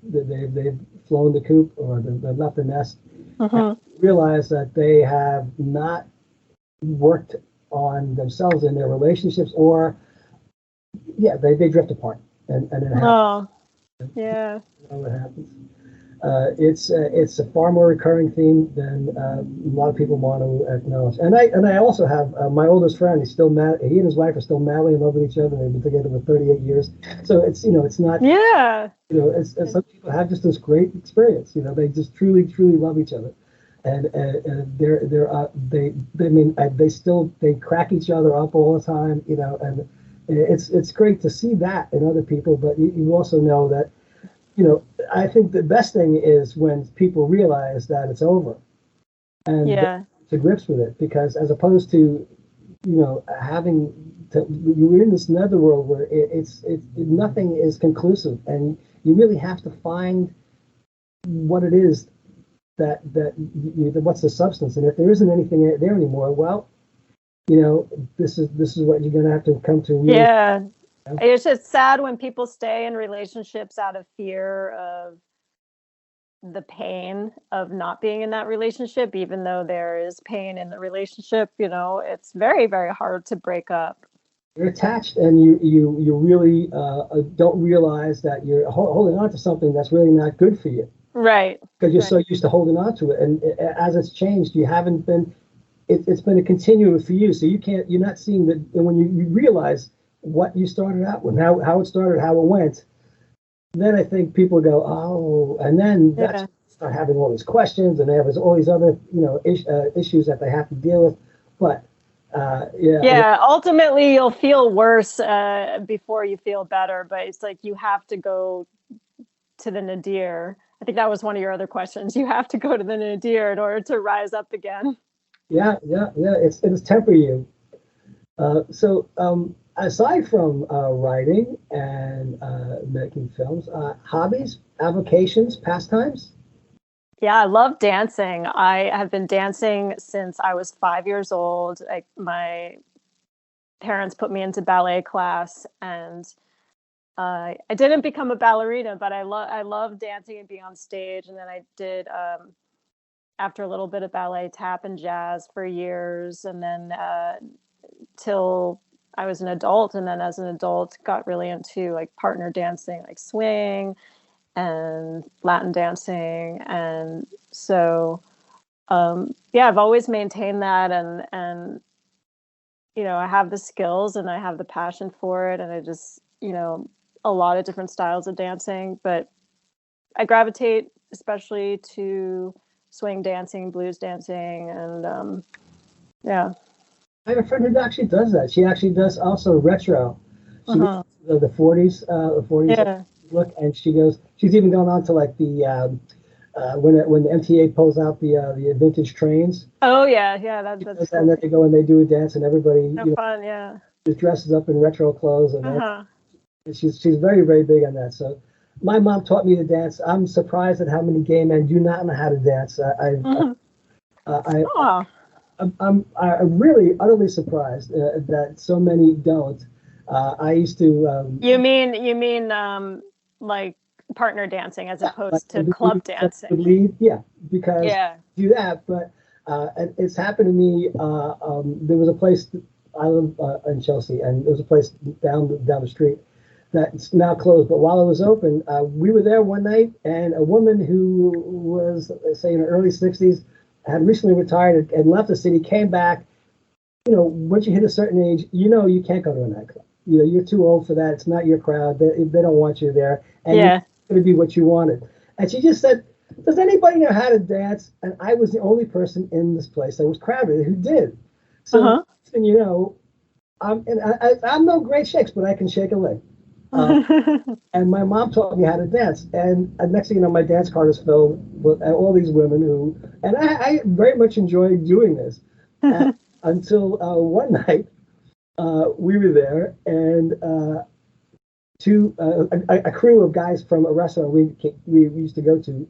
S1: they've flown the coop or they've left the nest, and realize that they have not worked on themselves in their relationships, or yeah, they drift apart, and it happens.
S2: Oh, yeah.
S1: It happens. It's a far more recurring theme than a lot of people want to acknowledge. And I also have my oldest friend. He's still mad. He and his wife are still madly in love with each other. They've been together for 38 years. So it's not.
S2: Yeah.
S1: It's some people have just this great experience. They just truly love each other, and they crack each other up all the time. And it's great to see that in other people. But you also know that. I think the best thing is when people realize that it's over and to grips with it, because as opposed to, having to, you're in this netherworld where nothing is conclusive, and you really have to find what it is what's the substance. And if there isn't anything there anymore, well, this is what you're going to have to come to. Really.
S2: Yeah. It's just sad when people stay in relationships out of fear of the pain of not being in that relationship, even though there is pain in the relationship. It's very, very hard to break up.
S1: You're attached, and you really don't realize that you're holding on to something that's really not good for you.
S2: Right.
S1: Because you're so used to holding on to it, and as it's changed, you haven't been. It's been a continuum for you, so you're not seeing that. And when you realize what you started out with, how it started, how it went, then I think people go, oh, and then that's start having all these questions, and they have all these other issues that they have to deal with. But
S2: ultimately you'll feel worse before you feel better. But it's like you have to go to the nadir. I think that was one of your other questions. You have to go to the nadir in order to rise up again.
S1: Yeah. It's temper you. Aside from writing and making films, hobbies, avocations, pastimes?
S2: Yeah, I love dancing. I have been dancing since I was 5 years old. My parents put me into ballet class, and I didn't become a ballerina, but I love dancing and being on stage. And then I did, after a little bit of ballet, tap and jazz for years, and then till I was an adult. And then as an adult, got really into like partner dancing, like swing and Latin dancing. And so, I've always maintained that. And, I have the skills and I have the passion for it. And I just, a lot of different styles of dancing, but I gravitate especially to swing dancing, blues dancing. And, yeah.
S1: I have a friend who actually does that. She actually does also retro. She does the 40s look, and she's even gone on to like the when the MTA pulls out the vintage trains.
S2: Oh yeah, that's cool.
S1: And then they go and they do a dance, and everybody
S2: fun, yeah.
S1: Just dresses up in retro clothes, and she's very, very big on that. So my mom taught me to dance. I'm surprised at how many gay men do not know how to dance. I'm really utterly surprised that so many don't. I used to.
S2: You mean like partner dancing as opposed to club dancing?
S1: Yeah, because do that. But and it's happened to me. There was a place I live in Chelsea, and there was a place down the street that's now closed. But while it was open, we were there one night, and a woman who was, say, in her early 60s, had recently retired and left the city, came back. You know, once you hit a certain age, you know you can't go to a nightclub. You know, you're too old for that. It's not your crowd. They don't want you there, and
S2: Yeah.
S1: you're going to be what you wanted. And she just said, "Does anybody know how to dance?" And I was the only person in this place that was crowded who did. So, and you know, I'm no great shakes, but I can shake a leg. And my mom taught me how to dance. And next thing you know, my dance card is filled with all these women who, and I very much enjoyed doing this. Until one night, we were there, and a crew of guys from a restaurant we used to go to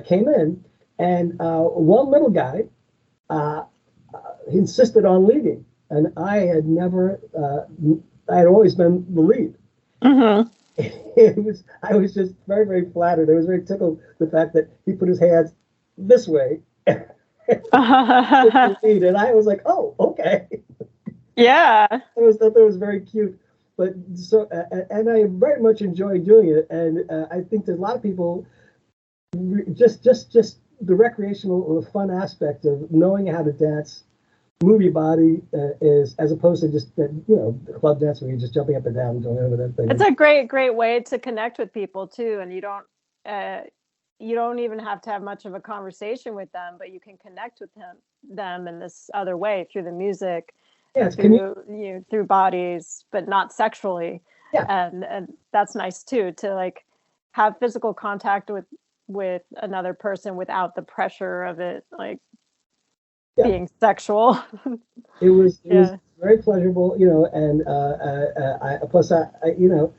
S1: came in, and one little guy he insisted on leading, and I had never, I had always been the lead.
S2: Mm-hmm.
S1: I was just very, very flattered. I was very tickled the fact that he put his hands this way. And I was like, oh, okay.
S2: Yeah.
S1: I thought that was very cute. But so, and I very much enjoy doing it. And I think there's a lot of people just the recreational or the fun aspect of knowing how to dance, move your body is, as opposed to just that, you know, the club dance where you're just jumping up and down and doing over that thing.
S2: It's a great way to connect with people too, and you don't even have to have much of a conversation with them, but you can connect with them in this other way through the music,
S1: yeah,
S2: through bodies, but not sexually.
S1: Yeah.
S2: And that's nice too, to like have physical contact with another person without the pressure of it like being sexual.
S1: It was very pleasurable, you know, and plus I you know,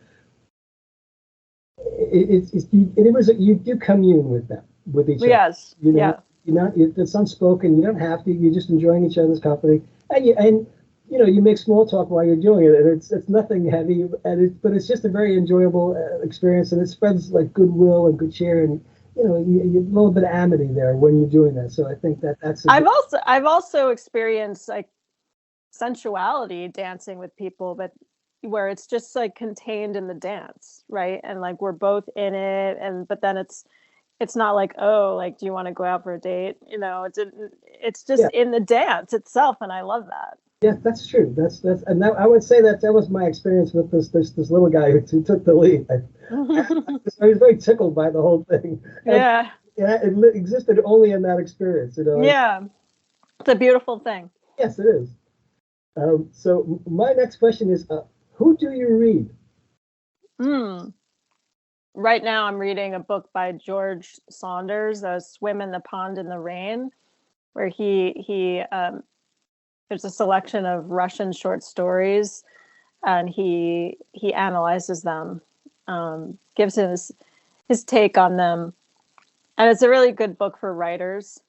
S1: you do commune with them, with each other.
S2: Yes.
S1: You know, it's unspoken. You don't have to. You're just enjoying each other's company, and you know, you make small talk while you're doing it, and it's nothing heavy, but it's just a very enjoyable experience, and it spreads like goodwill and good cheer, and you know, you a little bit of amity there when you're doing that. So I think that's.
S2: I've also experienced like sensuality dancing with people, but where it's just like contained in the dance, right? And like we're both in it, but then it's not like, oh, like, do you want to go out for a date? You know, it's just in the dance itself, and I love that.
S1: Yeah, that's true. And I would say that was my experience with this little guy who took the lead. I was very tickled by the whole thing. And, it existed only in that experience, you know.
S2: Yeah, it's a beautiful thing.
S1: Yes, it is. So my next question is, who do you read?
S2: Right now, I'm reading a book by George Saunders, "Swim in the Pond in the Rain," where he there's a selection of Russian short stories, and he analyzes them, gives his take on them, and it's a really good book for writers,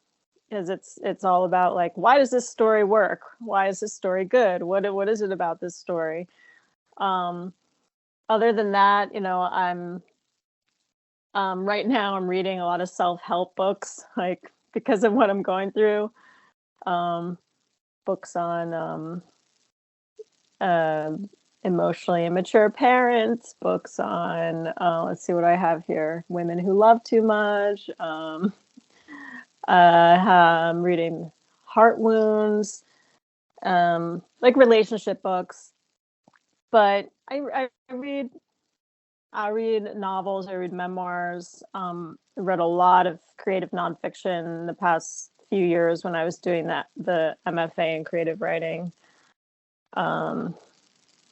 S2: because it's all about like, why does this story work? Why is this story good? What is it about this story? Other than that, you know, I'm right now I'm reading a lot of self-help books, like because of what I'm going through. Books on emotionally immature parents, books on let's see what I have here, women who love too much. I'm reading heart wounds, like relationship books. But I read novels, I read memoirs. I read a lot of creative nonfiction in the past few years when I was doing the MFA in creative writing. I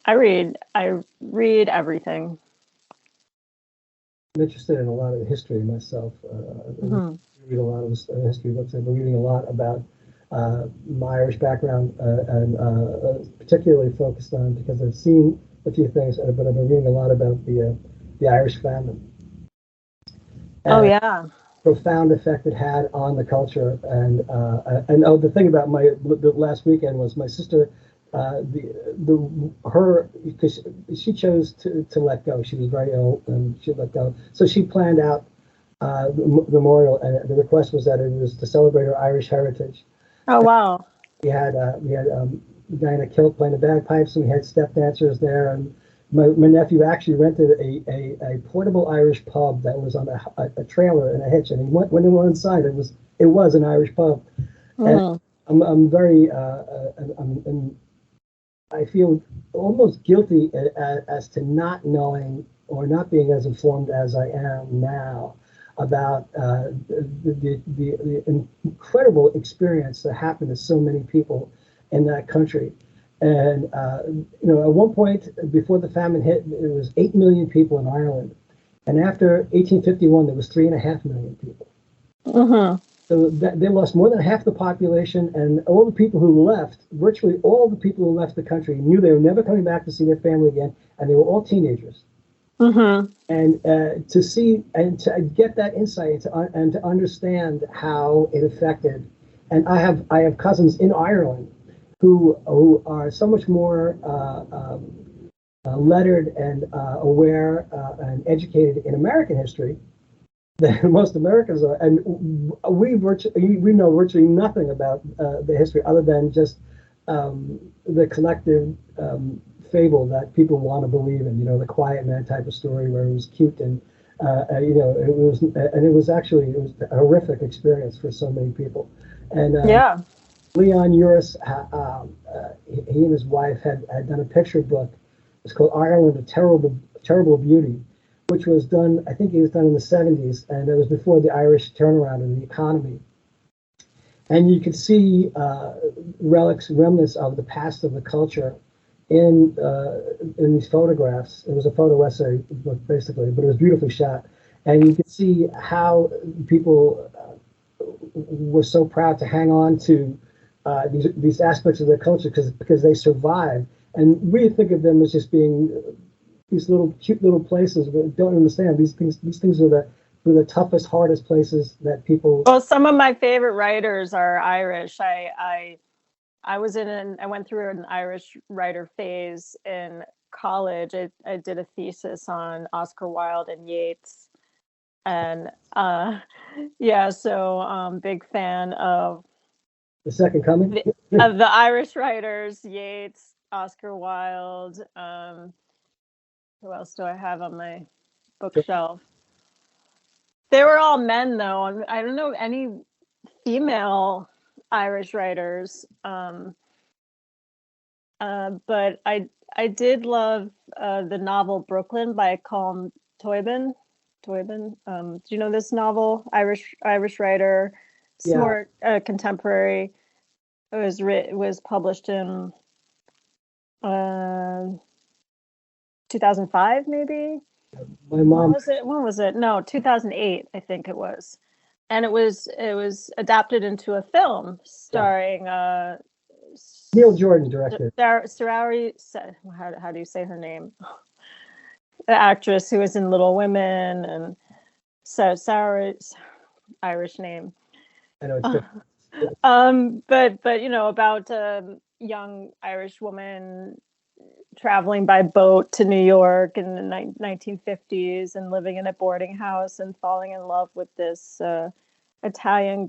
S2: read everything.
S1: I'm interested in a lot of history myself. I read a lot of history books. I've been reading a lot about my Irish background, and particularly focused on, because I've seen a few things, but I've been reading a lot about the Irish famine.
S2: And
S1: profound effect it had on the culture. And the thing about the last weekend was my sister, because she chose to let go. She was very ill and she let go. So she planned out the memorial, and the request was that it was to celebrate her Irish heritage.
S2: Oh, wow.
S1: We had a guy in a kilt playing the bagpipes, and we had step dancers there. And my nephew actually rented a portable Irish pub that was on a trailer and a hitch, and he went inside. It was an Irish pub, and
S2: Mm.
S1: I'm very I feel almost guilty as to not knowing or not being as informed as I am now about the incredible experience that happened to so many people in that country. And at one point before the famine hit, it was 8 million people in Ireland, and after 1851, there was 3.5 million people.
S2: Hmm.
S1: So they lost more than half the population, and all the people who left, virtually all the people who left the country, knew they were never coming back to see their family again, and they were all teenagers.
S2: Hmm.
S1: And to see and to get that insight and to understand how it affected, and I have cousins in Ireland who are so much more lettered and aware and educated in American history than most Americans are, and we know virtually nothing about the history other than just the collective fable that people want to believe in. The Quiet Man type of story where it was cute and it was a horrific experience for so many people. And
S2: Yeah.
S1: Leon Uris, he and his wife had done a picture book. It's called Ireland, a Terrible Beauty, which was done, I think it was done in the 70s, and it was before the Irish turnaround in the economy. And you could see remnants of the past of the culture in these photographs. It was a photo essay, basically, but it was beautifully shot. And you could see how people were so proud to hang on to these aspects of their culture because they survived. And we think of them as just being these little cute little places, but don't understand these things. These things are the toughest, hardest places that people.
S2: Well, some of my favorite writers are Irish. I went through an Irish writer phase in college. I did a thesis on Oscar Wilde and Yeats, and yeah, so big fan of
S1: The Second Coming.
S2: the, of the Irish writers, Yeats, Oscar Wilde. Who else do I have on my bookshelf? They were all men, though. I don't know any female Irish writers. But I did love the novel Brooklyn by Colm Toibin. Do you know this novel? Irish writer,
S1: Yeah,
S2: smart contemporary. It was published in uh, 2005, maybe.
S1: my mom.
S2: When was it? No, 2008, I think it was. And it was adapted into a film
S1: Yeah,
S2: starring
S1: Neil Jordan directed.
S2: Sarari. How do you say her name? The actress who was in Little Women, and so Sarah's Irish name.
S1: I know it's good.
S2: But about a young Irish woman traveling by boat to New York in the 1950s and living in a boarding house and falling in love with this Italian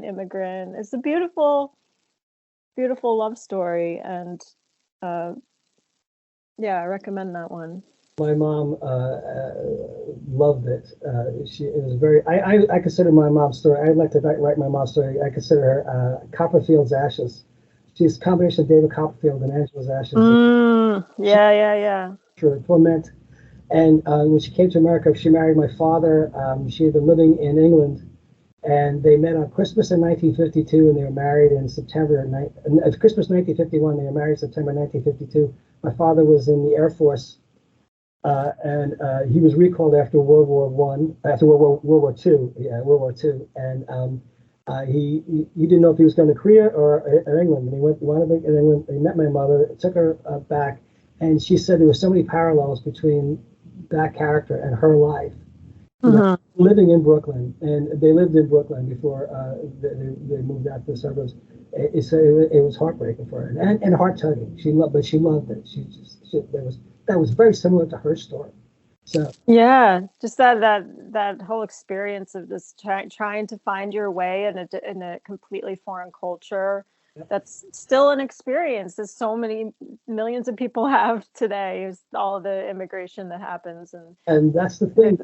S2: immigrant. It's a beautiful, beautiful love story, and uh, yeah, I recommend that one.
S1: My mom loved it. It was very. I consider my mom's story. I'd like to write my mom's story. I consider her Copperfield's Ashes. She's a combination of David Copperfield and Angela's Ashes.
S2: Yeah, yeah, yeah.
S1: Torment. And when she came to America, she married my father. She had been living in England, and they met on Christmas in 1952, and they were married in Christmas 1951. They were married September 1952. My father was in the Air Force, and he was recalled after World War Two, World War Two, and he didn't know if he was going to Korea or England, and he wanted to in England. He met my mother, took her back, and she said there were so many parallels between that character and her life. Living in Brooklyn, and they lived in Brooklyn before they moved out to the suburbs. It was heartbreaking for her and heart tugging. She loved it. That was very similar to her story. So,
S2: Yeah, just that whole experience of just trying to find your way in a completely foreign culture. That's still an experience that so many millions of people have today. Is all the immigration that happens, and
S1: and that's the thing.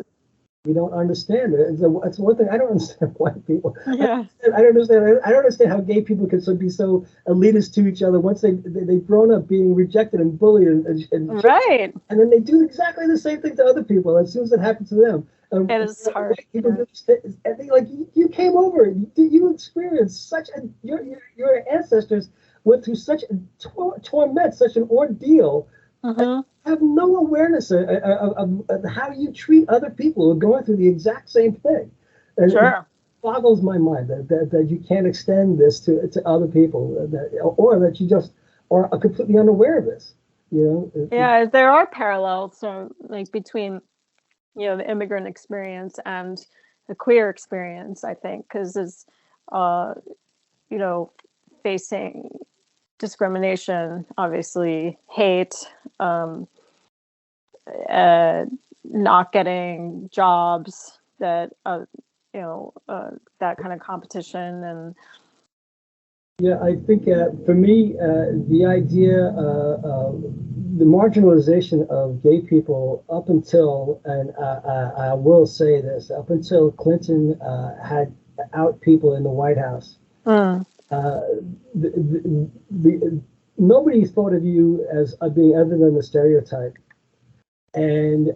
S1: We don't understand it. It's one thing I don't understand white people.
S2: yeah,
S1: I don't understand. I don't understand how gay people can be so elitist to each other once they've grown up being rejected and bullied
S2: right.
S1: and then they do exactly the same thing to other people as soon as it happens to them.
S2: It is hard.
S1: White people and they like you came over. You experienced such a your ancestors went through such a torment, such an ordeal.
S2: Mm-hmm.
S1: Have no awareness of how you treat other people who are going through the exact same thing. And it
S2: Sure.
S1: boggles my mind that you can't extend this to other people, or that you just are completely unaware of this. You know,
S2: Yeah, there are parallels, so like between the immigrant experience and the queer experience. I think because it's uh, you know facing discrimination, obviously hate, um, uh, not getting jobs, that kind of competition, and
S1: yeah, I think for me, the idea, the marginalization of gay people up until, and I will say this, up until Clinton had out people in the White House,
S2: mm,
S1: uh, the nobody thought of you as being other than the stereotype. And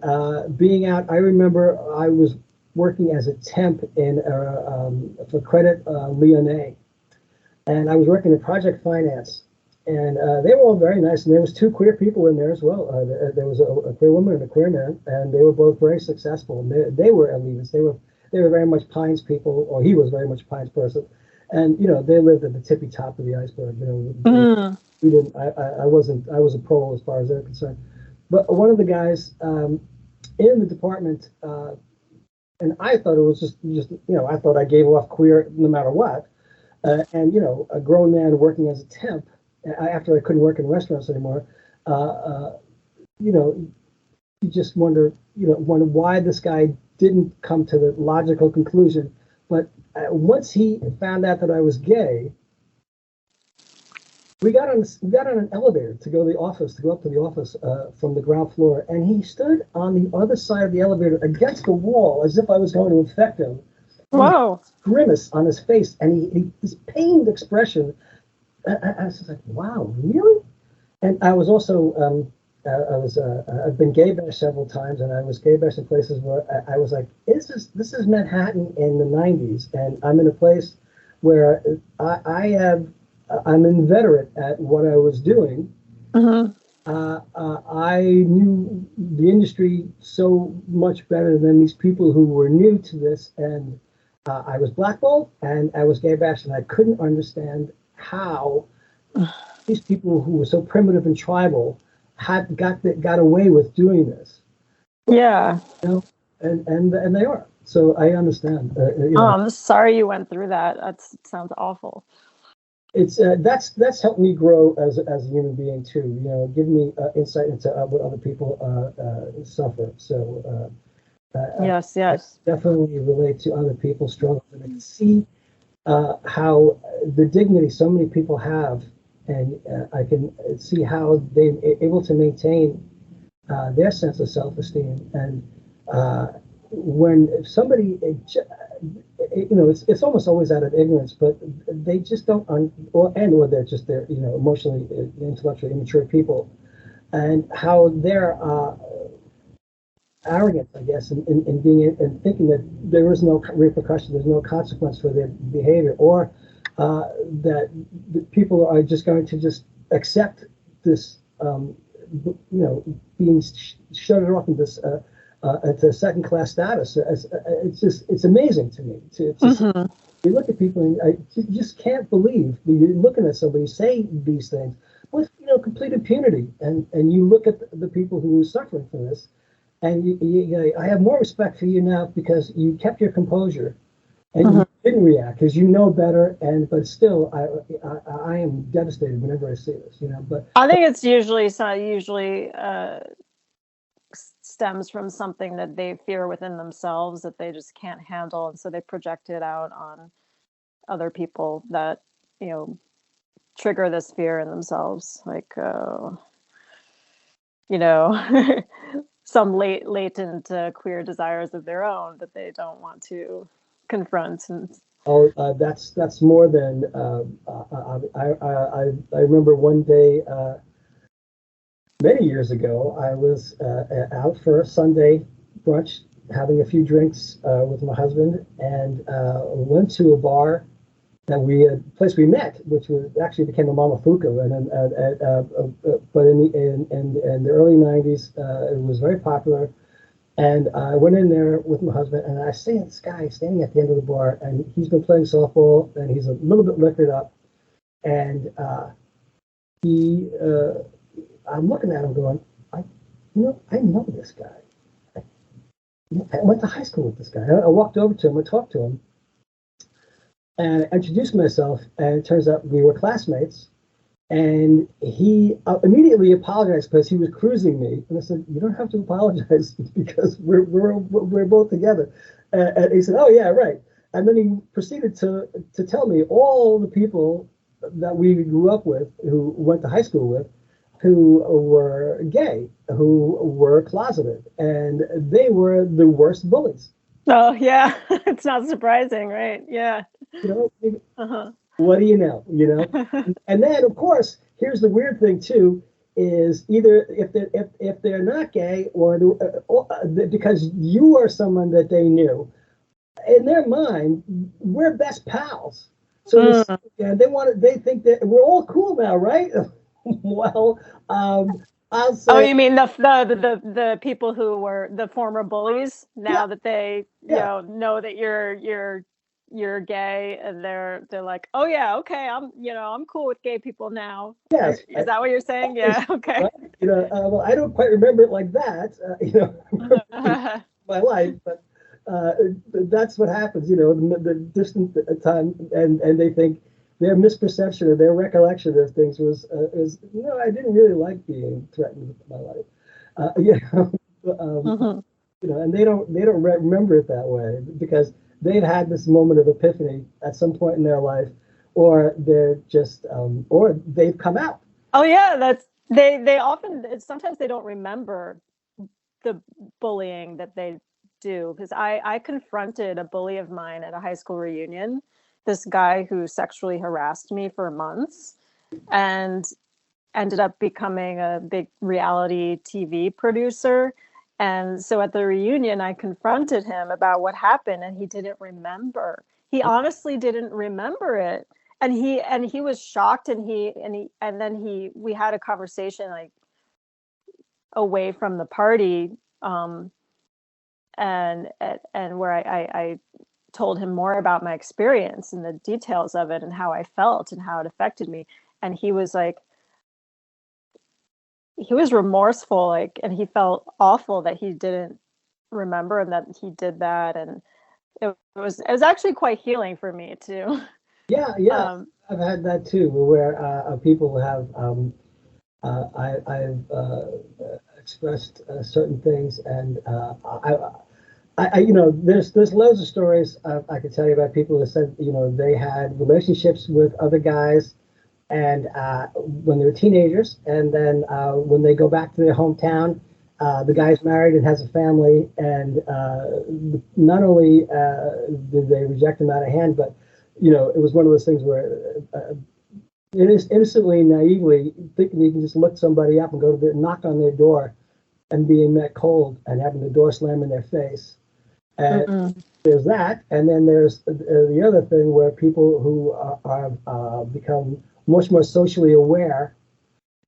S1: being out, I remember I was working as a temp in for Credit Lyonnais, and I was working in project finance. And they were all very nice, and there was two queer people in there as well. There was a queer woman and a queer man, and they were both very successful. And they were elitists. They were very much Pines people, or he was very much Pines person. And they lived at the tippy top of the iceberg.
S2: mm,
S1: We didn't. I wasn't. I was a pro as far as they're concerned. But one of the guys in the department, and I thought it was just I thought I gave off queer no matter what. And a grown man working as a temp after I couldn't work in restaurants anymore. Uh, uh, you know, you just wonder why this guy didn't come to the logical conclusion. But once he found out that I was gay, we got on an elevator to go to the office, to go up to the office from the ground floor, and he stood on the other side of the elevator against the wall as if I was going to infect him.
S2: whoa,
S1: Grimace on his face, and he this pained expression. I was just like, wow, really? And I was also I've been gay bashed several times, and I was gay bashed in places where I was like, this is Manhattan in the '90s, and I'm in a place where I'm inveterate at what I was doing.
S2: mm-hmm.
S1: I knew the industry so much better than these people who were new to this, and I was blackballed and I was gay bashed, and I couldn't understand how these people who were so primitive and tribal had got away with doing this.
S2: Yeah.
S1: And they are. So I understand.
S2: I'm sorry you went through that. That sounds awful.
S1: It's that's helped me grow as a human being too. Give me insight into what other people suffer. So.
S2: Yes,
S1: I
S2: yes.
S1: definitely relate to other people's struggles, and I can see how the dignity so many people have, and I can see how they're able to maintain their sense of self-esteem. And when somebody, it's almost always out of ignorance, but they just don't, or they're emotionally, intellectually immature people, and how they're arrogance, I guess, in being and thinking that there is no repercussion, there's no consequence for their behavior, or that the people are just going to just accept this, being shuttered off in this at a second-class status. It's amazing to me to
S2: Mm-hmm.
S1: you look at people and you just can't believe you're looking at somebody say these things with complete impunity, and you look at the people who are suffering from this. And I have more respect for you now because you kept your composure and
S2: Mm-hmm.
S1: you didn't react because you know better. But still, I am devastated whenever I see this. But
S2: I think it's usually stems from something that they fear within themselves that they just can't handle, and so they project it out on other people that, you know, trigger this fear in themselves, like, you know, some latent queer desires of their own that they don't want to confront. And
S1: Oh, that's more than I remember one day many years ago. I was out for a Sunday brunch, having a few drinks with my husband, and went to a bar that place we met, which was actually became a Mamafuku, but in the early '90s, it was very popular. And I went in there with my husband, and I see this guy standing at the end of the bar, and he's been playing softball, and he's a little bit liquored up, and he, I'm looking at him going, I know this guy. I, I went to high school with this guy. I walked over to him and talked to him, and I introduced myself, and it turns out we were classmates. And he immediately apologized because he was cruising me. And I said, "You don't have to apologize because we're both together." And he said, "Oh yeah, right." And then he proceeded to tell me all the people that we grew up with, who went to high school with, who were gay, who were closeted, and they were the worst bullies.
S2: oh yeah, it's not surprising, right? Yeah.
S1: You know,
S2: Uh-huh.
S1: what do you know? You know, and then of course, here's the weird thing too: is either if they're not gay because you are someone that they knew, in their mind, we're best pals. So they think that we're all cool now, right? Well, I'll
S2: Oh,
S1: say,
S2: you mean the people who were the former bullies
S1: yeah,
S2: now that they, you
S1: yeah,
S2: know that you're gay, and they're like, "Oh yeah, okay, I'm cool with gay people now."
S1: yes,
S2: Is that what you're saying? Yeah, okay.
S1: right? You know, well, I don't quite remember it like that, you know, my life, but uh, that's what happens, you know, the distant time, and they think their misperception or their recollection of things is, I didn't really like being threatened with my life, you know,
S2: Mhm.
S1: and they don't remember it that way because they've had this moment of epiphany at some point in their life, or they're just, or they've come out.
S2: Oh yeah, that's they often sometimes they don't remember the bullying that they do, because I confronted a bully of mine at a high school reunion, this guy who sexually harassed me for months and ended up becoming a big reality TV producer. And so at the reunion, I confronted him about what happened, and he didn't remember. He honestly didn't remember it. And he was shocked, and then we had a conversation like away from the party, um, and where I told him more about my experience and the details of it and how I felt and how it affected me. And he was remorseful, like, and he felt awful that he didn't remember and that he did that. And it was actually quite healing for me too.
S1: Yeah, yeah,
S2: um
S1: I've had that too, where people have I've expressed certain things, and there's loads of stories I could tell you about people who said, they had relationships with other guys, and when they were teenagers, and then when they go back to their hometown, the guy's married and has a family, and not only did they reject him out of hand, but it was one of those things where it is innocently, naively thinking you can just look somebody up and go to knock on their door and being met cold and having the door slam in their face. And
S2: mm-mm.
S1: there's that, and then there's the other thing where people who are become much more socially aware,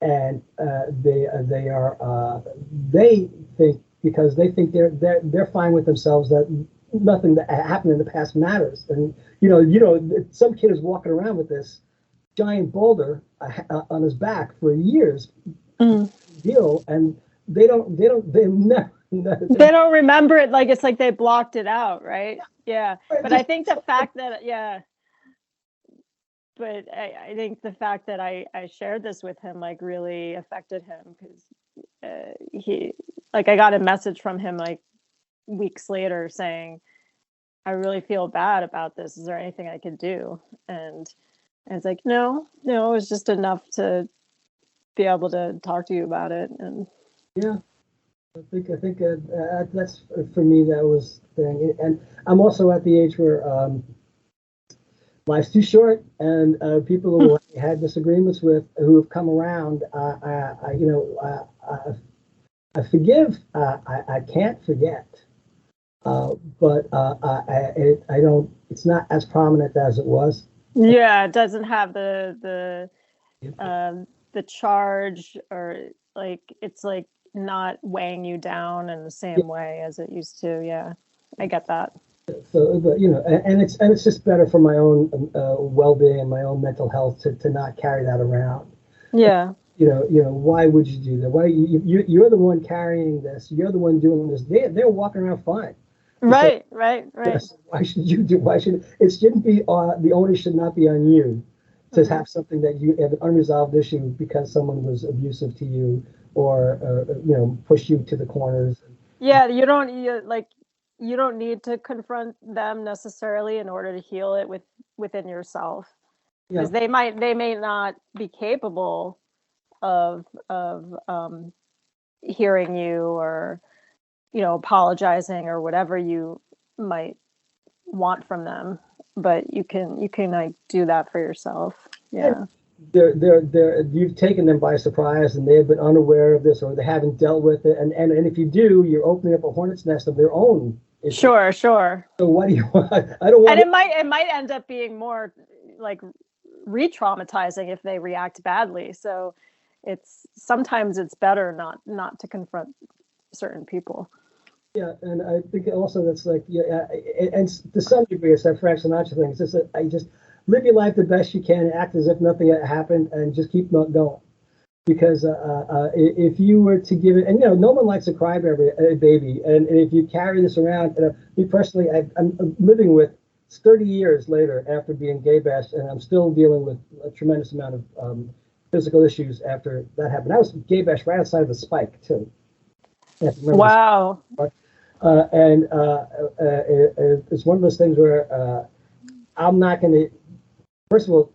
S1: and they think, because they think they're fine with themselves, that nothing that happened in the past matters. And some kid is walking around with this giant boulder on his back for years,
S2: Mm.
S1: deal, and they never,
S2: They don't remember it, like it's like they blocked it out, right? Yeah. But I
S1: just
S2: think the fact that, yeah, but I think the fact that I shared this with him like really affected him, because he, like, I got a message from him like weeks later saying, I really feel bad about this. Is there anything I could do? And it's like, no, no, it was just enough to be able to talk to you about it. And
S1: Yeah, I think that's for me. That was the thing, and I'm also at the age where life's too short, and people who I had disagreements with who have come around, I forgive. I can't forget, but I don't. It's not as prominent as it was.
S2: yeah, it doesn't have the charge, or like it's like not weighing you down in the
S1: Yeah,
S2: same way as it used to. Yeah, I get that.
S1: so, but and it's just better for my own well-being and my own mental health to not carry that around.
S2: Yeah.
S1: Why would you do that? Why you're the one carrying this? You're the one doing this. They're walking around fine. So
S2: Right, right, right.
S1: yes, why should you do? Why should it shouldn't be? The onus should not be on you to
S2: Hmm.
S1: have something that you have an unresolved issue because someone was abusive to you or pushed you to the corners.
S2: Yeah, you don't need to confront them necessarily in order to heal it within yourself,
S1: Yeah,
S2: because they may not be capable of hearing you, or apologizing, or whatever you might want from them, but you can like do that for yourself.
S1: and
S2: Yeah.
S1: you've taken them by surprise and they've been unaware of this or they haven't dealt with it. And if you do, you're opening up a hornet's nest of their own issues.
S2: Sure, sure.
S1: So what do you want? I don't
S2: And
S1: want
S2: it might end up being more like re-traumatizing if they react badly. So it's sometimes it's better not to confront certain people.
S1: Yeah, and I think also that's like and to some degree it's that Frank Sinatra thing. It's just that I just live your life the best you can, act as if nothing had happened, and just keep going. Because if you were to give it, and no one likes a crybaby, baby, and if you carry this around, me personally, I'm living with 30 years later after being gay bashed, and I'm still dealing with a tremendous amount of physical issues after that happened. I was gay bashed right outside of the Spike too. I have to remember this.
S2: Wow.
S1: And it's one of those things where I'm not going to, first of all,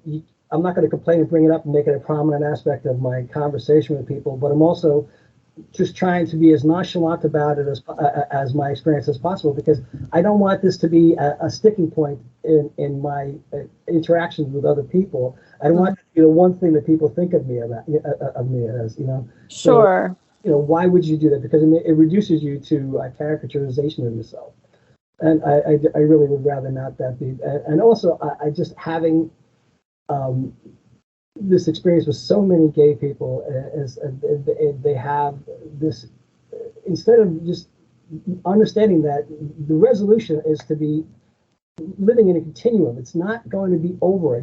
S1: I'm not going to complain and bring it up and make it a prominent aspect of my conversation with people, but I'm also just trying to be as nonchalant about it as my experience as possible because I don't want this to be a sticking point in my interactions with other people. I don't want
S2: Mhm.
S1: it to be the one thing that people think of me as. So
S2: Sure.
S1: why would you do that? Because it reduces you to a caricaturization of yourself. And I really would rather not that be. And also, I just having um, this experience with so many gay people is they have this, instead of just understanding that the resolution is to be living in a continuum. It's not going to be over.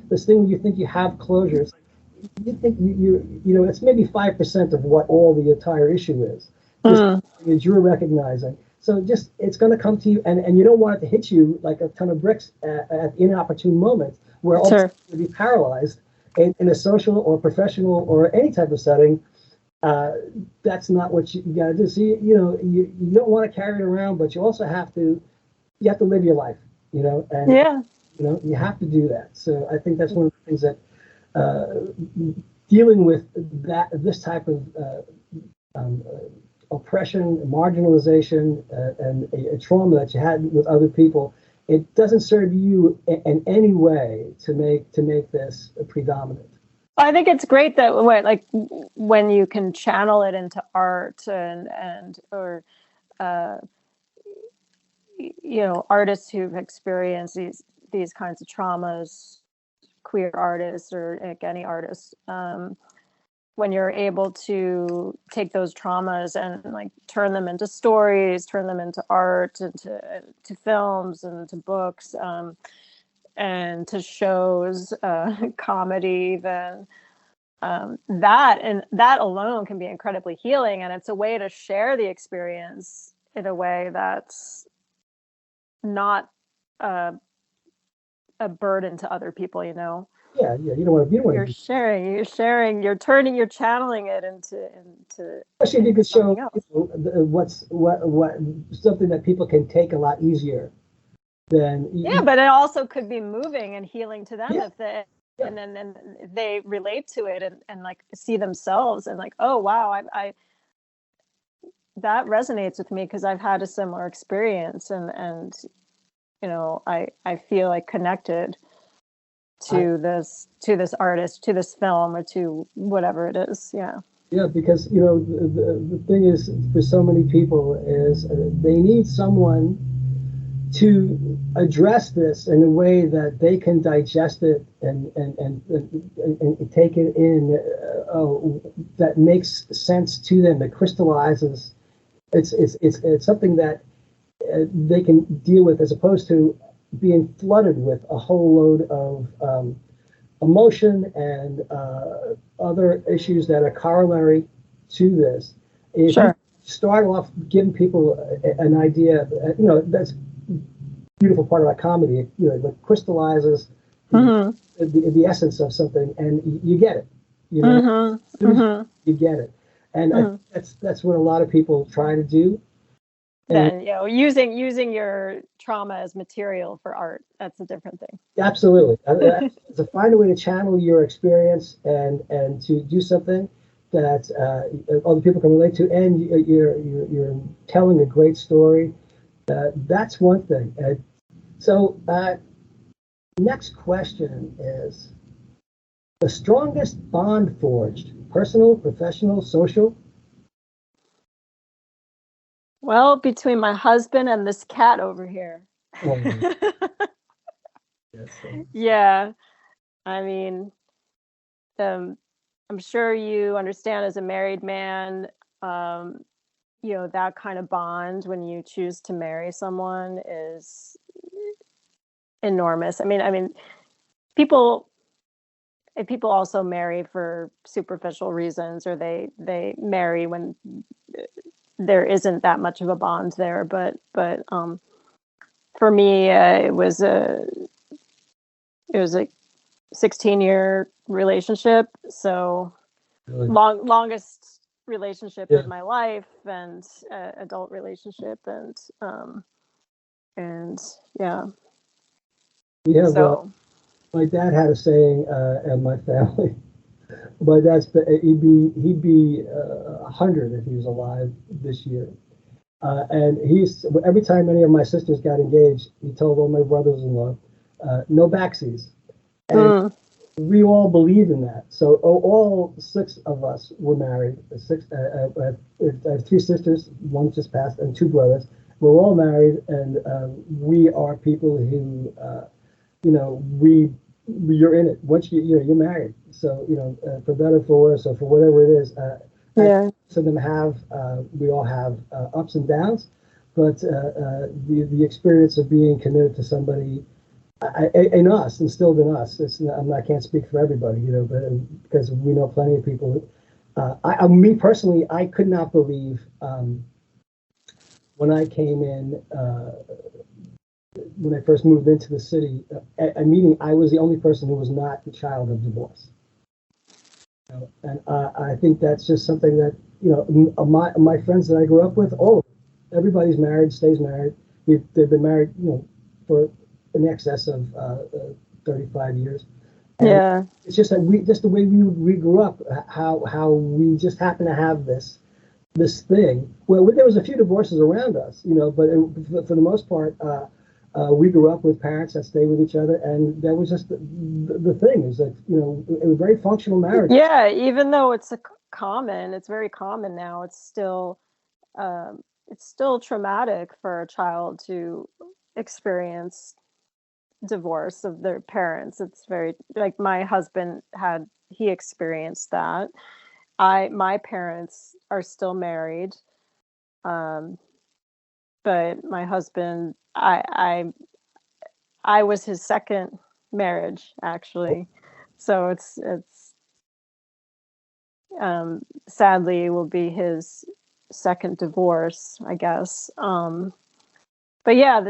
S1: This thing where you think you have closure. It's like you think it's maybe 5% of what all the entire issue is. This
S2: Mm,
S1: is you're recognizing. So just it's going to come to you, and you don't want it to hit you like a ton of bricks at inopportune moments where all of a
S2: sure.
S1: sudden you'll be paralyzed in a social or professional or any type of setting. Uh, that's not what you got to do. So you don't want to carry it around, but you have to live your life. And
S2: Yeah.
S1: you have to do that. So I think that's one of the things that uh, dealing with this type of oppression, marginalization, and a trauma that you had with other people, it doesn't serve you in any way to make this predominant.
S2: I think it's great that when you can channel it into art, and or uh, artists who've experienced these kinds of traumas, queer artists, or like any artist, when you're able to take those traumas and like turn them into stories, turn them into art, into to films, and to books, and to shows, comedy, even, that alone can be incredibly healing, and it's a way to share the experience in a way that's not a, a burden to other people.
S1: Yeah, yeah. You don't want to
S2: you're channeling it into
S1: especially if you could show
S2: something else.
S1: what something that people can take a lot easier than
S2: Yeah, but it also could be moving and healing to them
S1: yeah,
S2: if they
S1: yeah,
S2: and then they relate to it and like see themselves and like, oh wow, I that resonates with me because I've had a similar experience and I feel like connected
S1: I,
S2: to this artist, to this film, or to whatever it is. Yeah.
S1: yeah, because the thing is for so many people is they need someone to address this in a way that they can digest it and take it in that makes sense to them, that crystallizes. It's something that they can deal with as opposed to being flooded with a whole load of emotion and other issues that are corollary to this. If you
S2: Sure.
S1: start off giving people an idea, that's beautiful part about comedy. It crystallizes the,
S2: Mm-hmm.
S1: the essence of something, and you get it.
S2: Mm-hmm.
S1: As soon as
S2: Mm-hmm.
S1: you get it, and I think
S2: Mm-hmm.
S1: that's what a lot of people try to do. And
S2: Then using your trauma as material for art. That's a different thing.
S1: absolutely, to find a way to channel your experience and to do something that other people can relate to, and you're telling a great story. That's one thing. So next question is the strongest bond forged: personal, professional, social.
S2: Well, between my husband and this cat over here.
S1: Oh, yes,
S2: Yeah, I mean, um, I'm sure you understand as a married man, um, that kind of bond when you choose to marry someone is enormous. I mean, people people also marry for superficial reasons, or they marry when there isn't that much of a bond there. But for me, it was a 16-year relationship, so
S1: really.
S2: longest relationship
S1: Yeah,
S2: in my life, and adult relationship, and yeah.
S1: we have.
S2: So
S1: My dad had a saying in my family. My dad's he'd be 100 if he was alive this year. And he's every time any of my sisters got engaged, he told all my brothers-in-law, no backseas. And
S2: mm,
S1: we all believe in that. So all six of us were married. I have three sisters, one just passed, and two brothers. We're all married, and we are people who, you're in it. Once you're married. So for better, for worse, or for whatever it is.
S2: yeah,
S1: Some of them have, we all have ups and downs, but the experience of being committed to somebody in us, instilled in us. I can't speak for everybody, but because we know plenty of people. Me personally, I could not believe when I came in when I first moved into the city. At a meeting, I was the only person who was not the child of divorce. And I think that's just something that my friends that I grew up with, all of them, everybody's married, stays married. They've been married, for in excess of 35 years, and
S2: yeah,
S1: it's just that we just the way we grew up, how we just happen to have this thing. Well, there was a few divorces around us, but for the most part, we grew up with parents that stayed with each other, and that was just the thing is that it was very functional marriage.
S2: yeah. Even though it's very common now. It's still traumatic for a child to experience divorce of their parents. It's very like my husband had he experienced that. My parents are still married. Um, but my husband I was his second marriage actually. So it's sadly will be his second divorce, I guess. But yeah,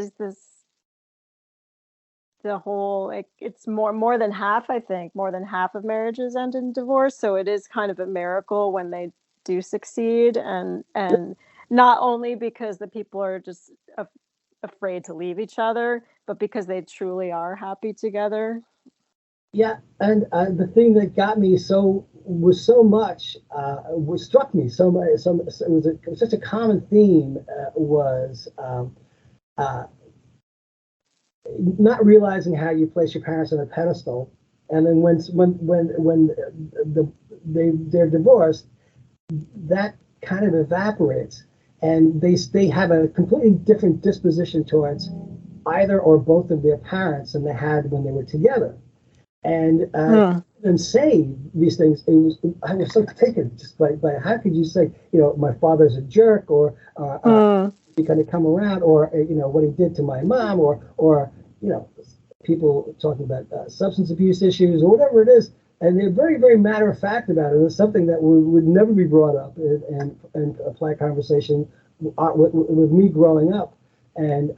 S2: the whole it's more than half, I think, more than half of marriages end in divorce. So it is kind of a miracle when they do succeed, and not only because the people are just afraid to leave each other, but because they truly are happy together.
S1: Yeah, and the thing that got me so much was struck me so much. It was such a common theme was uh, not realizing how you place your parents on a pedestal, and then when they're divorced, that kind of evaporates, and they have a completely different disposition towards either or both of their parents than they had when they were together. And
S2: Mm.
S1: and say these things, I was so taken just by how could you say, my father's a jerk, or
S2: Mm.
S1: he kind of come around, or what he did to my mom, or you know people talking about substance abuse issues or whatever it is, and they're very very matter of fact about it. It's something that would never be brought up in apply conversation with me growing up. And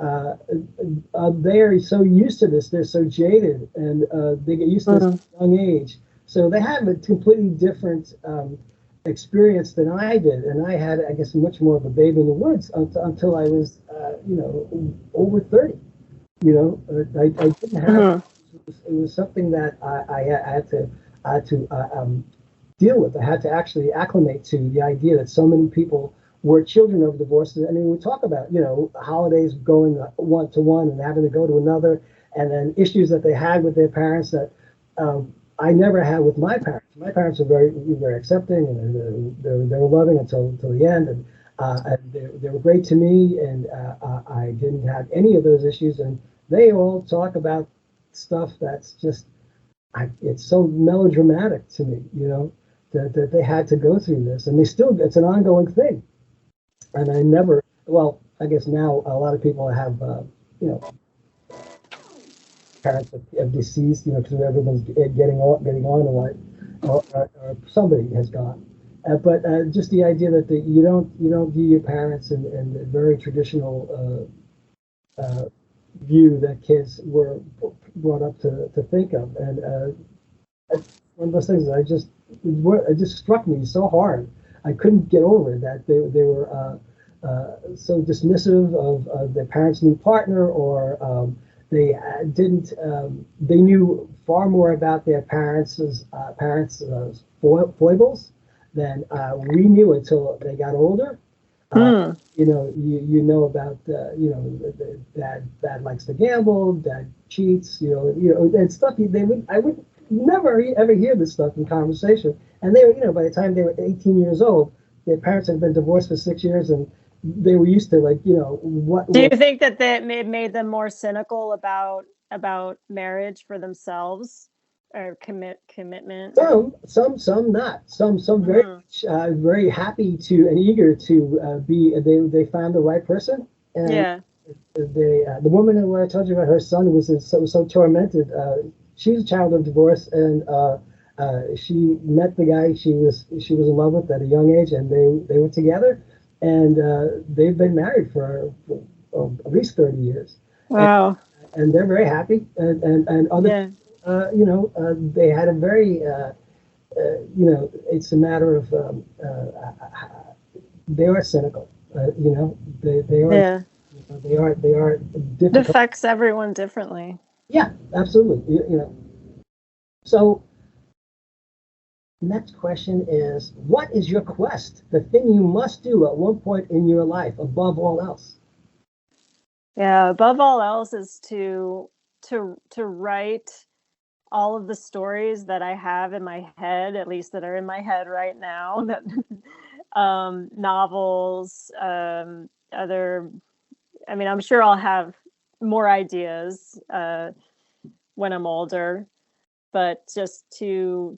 S1: they're so used to this, they're so jaded, and they get used to this at
S2: Mm.
S1: a young age. So they have a completely different experience than I did, and I had, I guess, much more of a babe in the woods until I was, over 30. I didn't have.
S2: Mm.
S1: It was something that I had to deal with. I had to actually acclimate to the idea that so many people were children of divorces. I mean, we talk about, holidays going one to one and having to go to another, and then issues that they had with their parents that I never had with my parents. My parents were very accepting, and they were loving until the end, and they were great to me, and I didn't have any of those issues. And they all talk about stuff that's just, it's so melodramatic to me, that they had to go through this, and it's an ongoing thing. And I never, well, I guess now a lot of people have, parents have deceased, because everyone's getting on in life, or somebody has gone. But just the idea that you don't view your parents in the very traditional view that kids were brought up to think of, and it's one of those things that it just struck me so hard. I couldn't get over it that they were so dismissive of their parents' new partner, or they didn't. They knew far more about their parents' foibles than we knew until they got older. Uh,
S2: Mm.
S1: you know about the dad likes to gamble, dad cheats, and stuff. I would never ever hear this stuff in conversation. And they were, by the time they were 18 years old, their parents had been divorced for 6 years, and they were used to, like,
S2: Do you
S1: what.
S2: think that made them more cynical about marriage for themselves, or commitment?
S1: Some not. Some very
S2: Mm.
S1: very happy to and eager to be. They found the right person, and
S2: Yeah.
S1: the woman who I told you about, her son was so tormented. She was a child of divorce, and she met the guy she was in love with at a young age, and they were together, and they've been married for at least 30 years, and,
S2: Wow.
S1: and they're very happy, and other,
S2: Yeah.
S1: they had a very, it's a matter of, they are cynical, they are
S2: Yeah.
S1: they are
S2: It
S1: difficult.
S2: affects everyone differently.
S1: Yeah, absolutely. So next question is, what is your quest? The thing you must do at one point in your life above all else.
S2: Yeah. Above all else is to write all of the stories that I have in my head, at least that are in my head right now, that novels, other, I mean, I'm sure I'll have more ideas when I'm older, but just to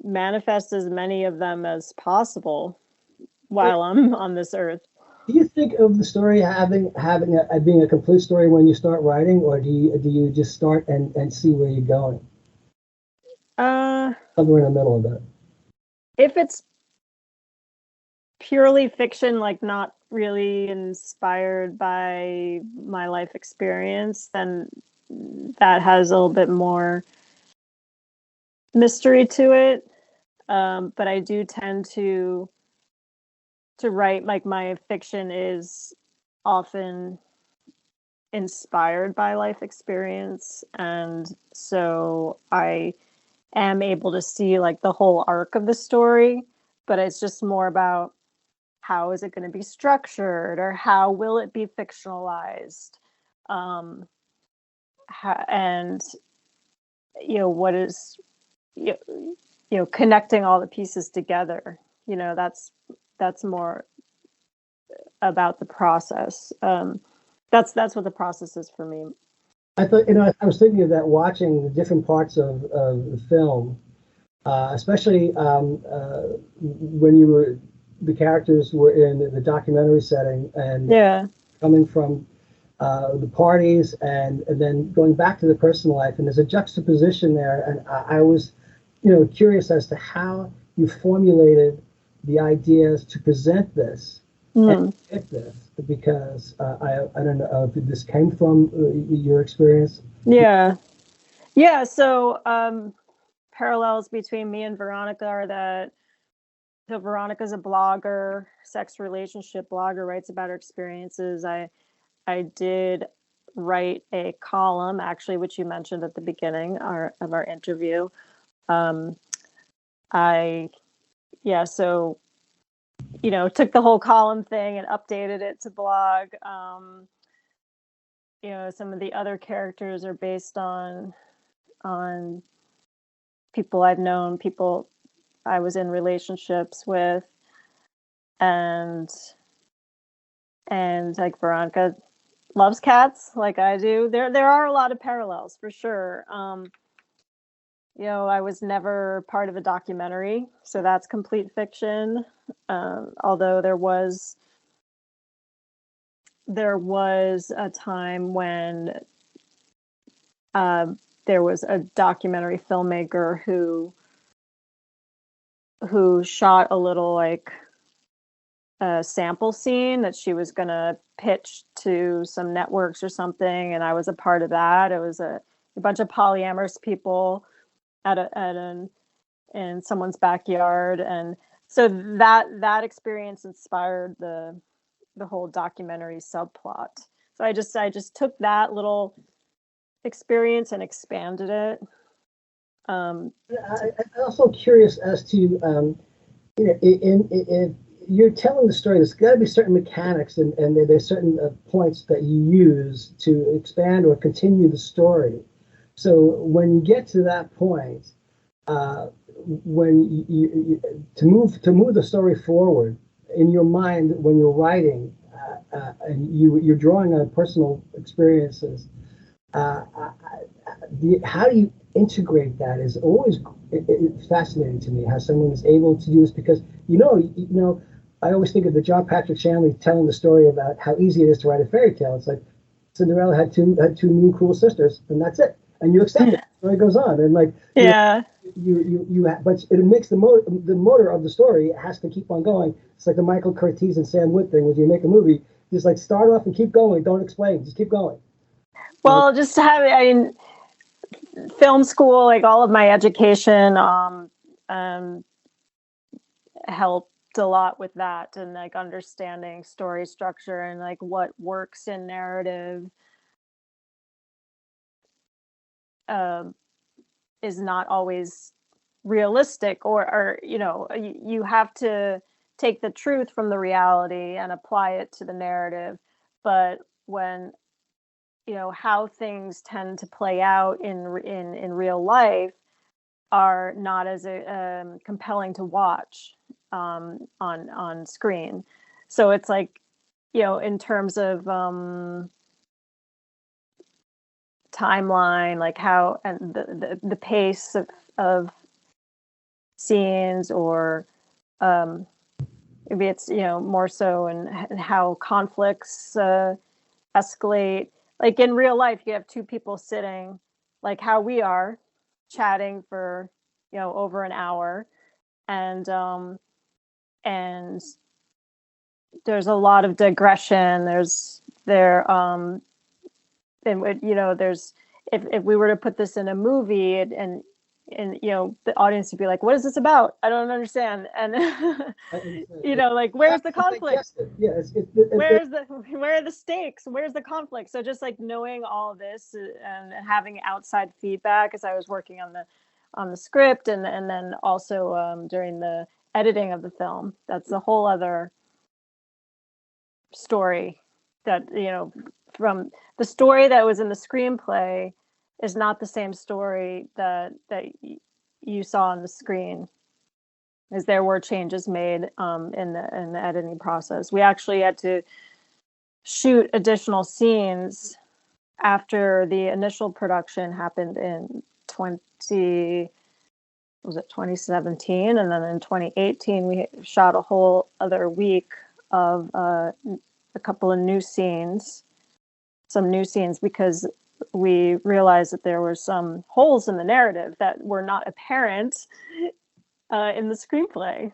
S2: manifest as many of them as possible while I'm on this earth.
S1: Do you think of the story being a complete story when you start writing, or do you just start and see where you're going?
S2: Uh,
S1: Somewhere in the middle of that.
S2: if it's purely fiction, like not really inspired by my life experience, then that has a little bit more mystery to it. But I do tend to write, like, my fiction is often inspired by life experience, and so I am able to see like the whole arc of the story, but it's just more about how is it going to be structured, or how will it be fictionalized, um and what is, you connecting all the pieces together. That's more about the process. That's what the process is for me.
S1: I thought, I was thinking of that watching the different parts of the film, especially when the characters were in the documentary setting and
S2: Yeah.
S1: coming from the parties and then going back to the personal life. And there's a juxtaposition there. And I was, curious as to how you formulated the ideas to present this and
S2: Mm.
S1: get this, because I don't know if this came from your experience.
S2: Yeah. Yeah. So, parallels between me and Veronica are that, so Veronica's a blogger, sex relationship blogger, writes about her experiences. I did write a column, actually, which you mentioned at the beginning of our interview. Um, I Yeah, so took the whole column thing and updated it to blog. Some of the other characters are based on people I've known, people I was in relationships with, and like Veronica loves cats like I do. There are a lot of parallels for sure. I was never part of a documentary, so that's complete fiction. Although there was a time when uh, there was a documentary filmmaker who shot a little, like, a sample scene that she was going to pitch to some networks or something, and I was a part of that. It was a bunch of polyamorous people in someone's backyard, and so that experience inspired the whole documentary subplot. So I just took that little experience and expanded it.
S1: I'm also curious as to, in you're telling the story, there's got to be certain mechanics and there's certain points that you use to expand or continue the story. So when you get to that point, when to move the story forward in your mind when you're writing, and you're drawing on personal experiences, uh, how do you integrate that is always it's fascinating to me how someone is able to do this, because I always think of the John Patrick Shanley telling the story about how easy it is to write a fairy tale. It's like Cinderella had two mean cruel sisters, and that's it, and you accept it. The story goes on, and like
S2: Yeah.
S1: but it makes the motor of the story has to keep on going. It's like the Michael Curtiz and Sam Wood thing. When you make a movie, just like start off and keep going. Don't explain. Just keep going.
S2: Well, just I mean, film school, like all of my education, um, helped a lot with that, and like understanding story structure and like what works in narrative, um, is not always realistic, or you have to take the truth from the reality and apply it to the narrative. But when how things tend to play out in real life are not as compelling to watch, on screen. So it's like, in terms of timeline, like how, and the pace of scenes, or maybe it's more so in how conflicts escalate. Like in real life, you have two people sitting, like how we are, chatting for over an hour, and and there's a lot of digression. There's there and there's if we were to put this in a movie and you know, the audience would be like, what is this about? I don't understand. And you know, like, where's the conflict?
S1: Yeah,
S2: Where are the stakes? Where's the conflict? So just like knowing all this and having outside feedback as I was working on the script and then also during the editing of the film, that's a whole other story. That, you know, from the story that was in the screenplay is not the same story that you saw on the screen, as there were changes made in the editing process. We actually had to shoot additional scenes after the initial production happened in 2017, and then in 2018 we shot a whole other week of a couple of new scenes, because we realized that there were some holes in the narrative that were not apparent in the screenplay.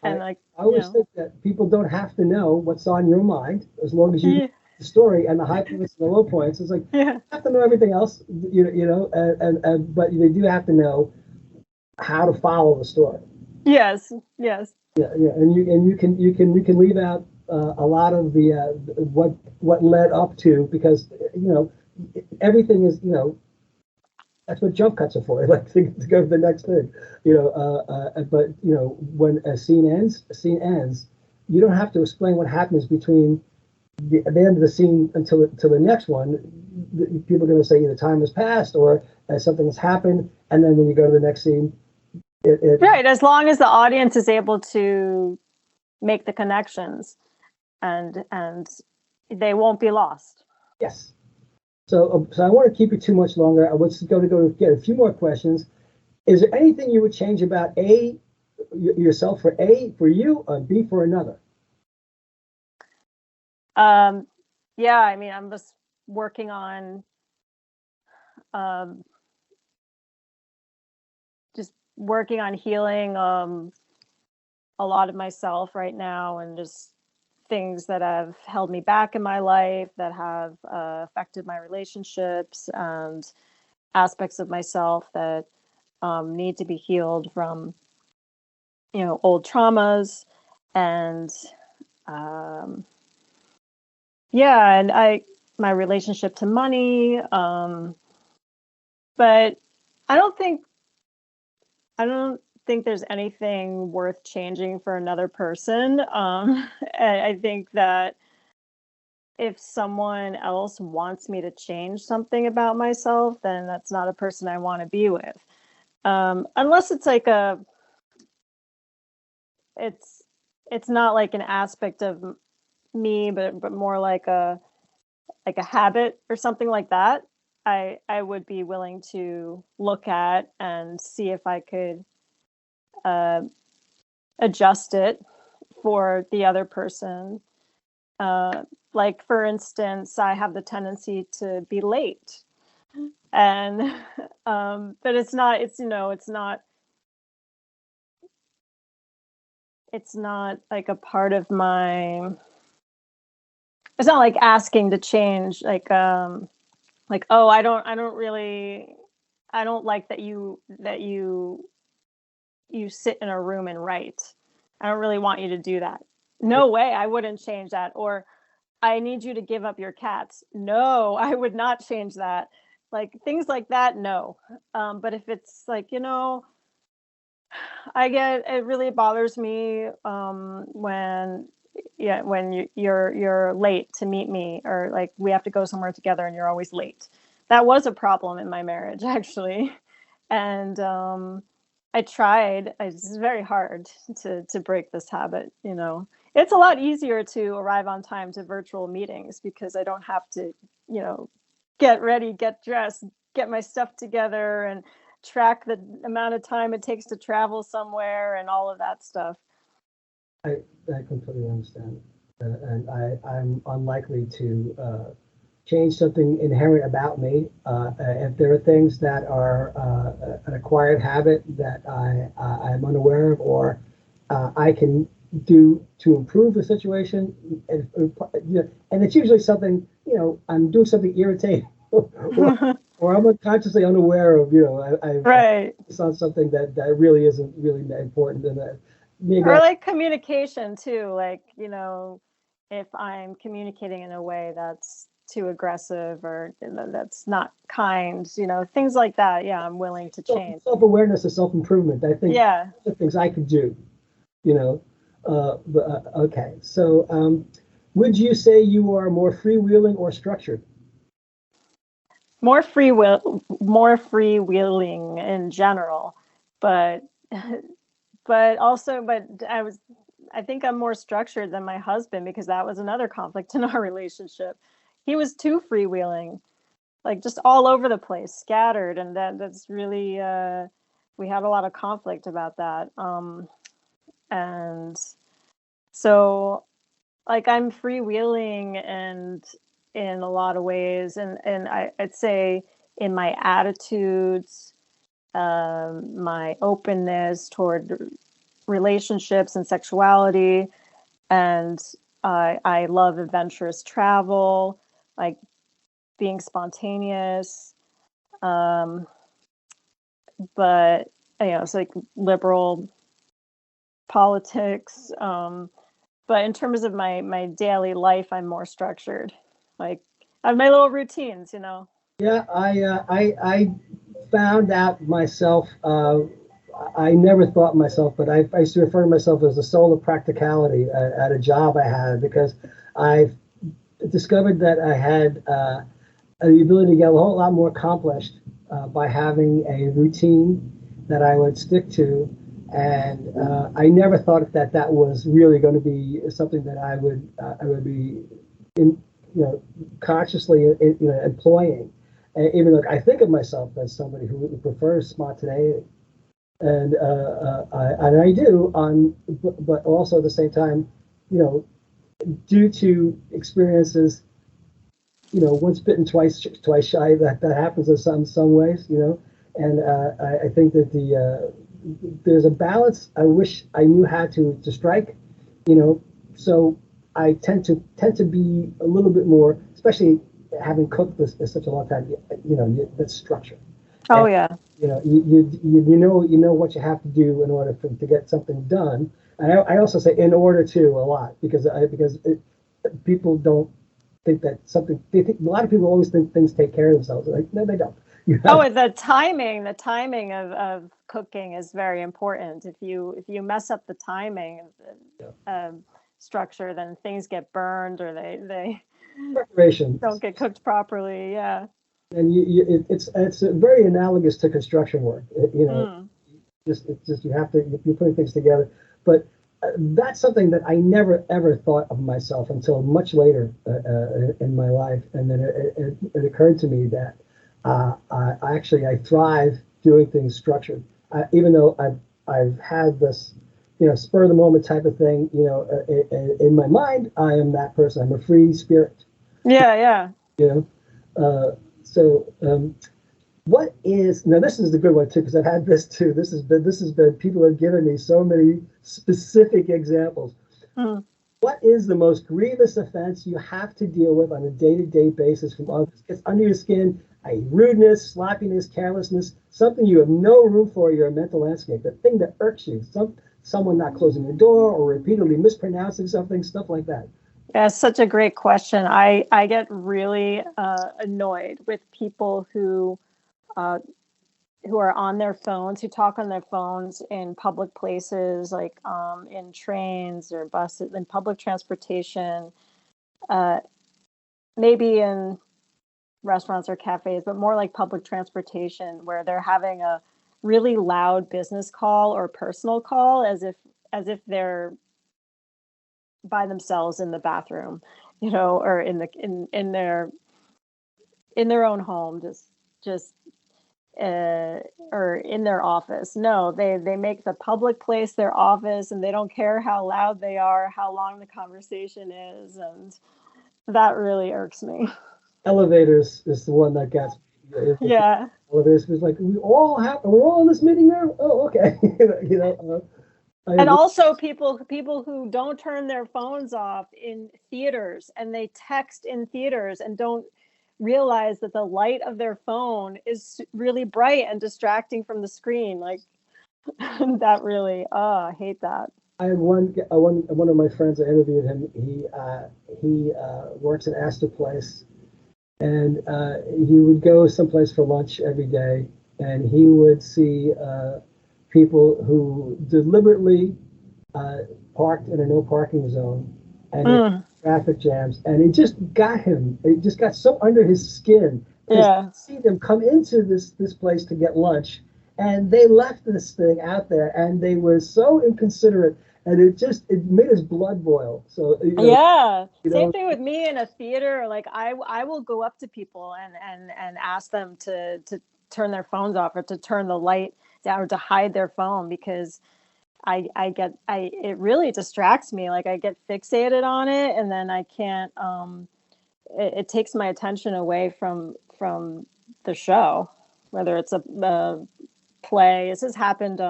S2: And
S1: I always think that people don't have to know what's on your mind as long as you know the story and the high points and the low points. It's like you have to know everything else, you know, but they do have to know how to follow the story.
S2: Yes.
S1: Yeah, and you can leave out a lot of the what led up to, because you know everything is, you know, that's what jump cuts are for. I like to go to the next thing, you know. But you know, when a scene ends, you don't have to explain what happens between the end of the scene until the next one. People are going to say either time has passed or something has happened, and then when you go to the next scene,
S2: right. As long as the audience is able to make the connections, and they won't be lost.
S1: Yes. So I want to keep it too much longer. I was going to go get a few more questions. Is there anything you would change about A, yourself for A for you, or B for another?
S2: Yeah, I mean, I'm just working on healing a lot of myself right now, and just things that have held me back in my life, that have affected my relationships, and aspects of myself that need to be healed from, you know, old traumas. And and my relationship to money, but I don't think there's anything worth changing for another person. I think that if someone else wants me to change something about myself, then that's not a person I want to be with. Unless it's like it's not like an aspect of me, but more like a habit or something like that. I would be willing to look at and see if I could adjust it for the other person. Like, for instance, I have the tendency to be late, and but it's not, it's not like a part of my, it's not like asking to change, like, oh, I don't like that you sit in a room and write. I don't really want you to do that. No way, I wouldn't change that. Or I need you to give up your cats. No, I would not change that. Like, things like that, no. But if it's like, you know, it really bothers me when you're late to meet me, or like we have to go somewhere together and you're always late. That was a problem in my marriage, actually. And it's very hard to break this habit, you know. It's a lot easier to arrive on time to virtual meetings because I don't have to, you know, get ready, get dressed, get my stuff together, and track the amount of time it takes to travel somewhere and all of that stuff.
S1: I completely understand. And I'm unlikely to change something inherent about me. If there are things that are an acquired habit that I'm unaware of, or I can do to improve the situation, and it's usually something, you know, I'm doing something irritating, or or I'm unconsciously unaware of, I
S2: Right.
S1: it's on something that really isn't really that important, and that maybe
S2: Or
S1: I,
S2: like communication too, like, if I'm communicating in a way that's too aggressive or that's not kind, things like that. Yeah, I'm willing to change.
S1: self-awareness and self-improvement. I think
S2: Yeah.
S1: the things I could do, you know. Okay, so would you say you are more freewheeling or structured?
S2: More freewheeling in general, but I think I'm more structured than my husband because that was another conflict in our relationship. He was too freewheeling, like just all over the place, scattered, and that's really we had a lot of conflict about that. And so like I'm freewheeling and in a lot of ways, and I'd say in my attitudes, my openness toward relationships and sexuality, and I love adventurous travel, like being spontaneous. Um, but it's like liberal politics. But in terms of my daily life, I'm more structured. Like I have my little routines.
S1: Yeah, I found out myself. I never thought myself, but I used to refer to myself as the soul of practicality at a job I had, because I discovered that I had the ability to get a whole lot more accomplished by having a routine that I would stick to. And I never thought that was really going to be something that I would be in, consciously employing. And even though I think of myself as somebody who prefers spontaneity, and I do but also at the same time, you know, due to experiences, once bitten, twice shy. That happens in some ways, and I think that there's a balance. I wish I knew how to strike, you know. So I tend to be a little bit more, especially having cooked this such a long time. That's structure,
S2: Oh
S1: and
S2: yeah.
S1: you know what you have to do in order to get something done. And I also say in order to a lot, because people don't think that something. They think a lot of people always think things take care of themselves. Like, no, they don't. You
S2: Oh,
S1: have
S2: and the timing of cooking is very important. If you mess up the timing of
S1: to,
S2: the structure, then things get burned or they
S1: preparation,
S2: don't get cooked properly. Yeah.
S1: and it's very analogous to construction work.
S2: Mm.
S1: Just you have to, you're putting things together. But that's something that I never ever thought of myself until much later in my life, and then it occurred to me that I thrive doing things structured, even though I've had this, spur of the moment type of thing. In my mind, I am that person. I'm a free spirit.
S2: Yeah, yeah.
S1: You so what is now? This is a good one too, because I've had this too. This has been people have given me so many specific examples.
S2: Mm.
S1: What is the most grievous offense you have to deal with on a day-to-day basis from others? Gets under your skin, rudeness, sloppiness, carelessness, something you have no room for in your mental landscape, the thing that irks you, someone not closing the door or repeatedly mispronouncing something, stuff like that.
S2: Yeah, such a great question. I get really annoyed with people uh, who are on their phones, who talk on their phones in public places, like in trains or buses, in public transportation, uh, maybe in restaurants or cafes, but more like public transportation, where they're having a really loud business call or personal call, as if they're by themselves in the bathroom, or in their own home, just or in their office. No, they make the public place their office, and they don't care how loud they are, how long the conversation is, and that really irks me.
S1: Elevators is the one that gets me.
S2: Yeah.
S1: Elevators is like we're all in this meeting now. Oh, okay. I
S2: And
S1: agree.
S2: also people who don't turn their phones off in theaters, and they text in theaters and don't realize that the light of their phone is really bright and distracting from the screen. Like that really, I hate that.
S1: I had one of my friends. I interviewed him. He works at Astor Place, and he would go someplace for lunch every day, and he would see people who deliberately uh, parked in a no parking zone and in
S2: Mm,
S1: traffic jams, and it just got him. It just got so under his skin because
S2: yeah.
S1: see them come into this place to get lunch, and they left this thing out there, and they were so inconsiderate, and it made his blood boil. So
S2: Yeah.
S1: you
S2: Same
S1: know,
S2: thing with me in a theater. Like I will go up to people and ask them to turn their phones off or to turn the light down or to hide their phone because I it really distracts me. Like I get fixated on it and then I can't it takes my attention away from the show, whether it's a play. This has happened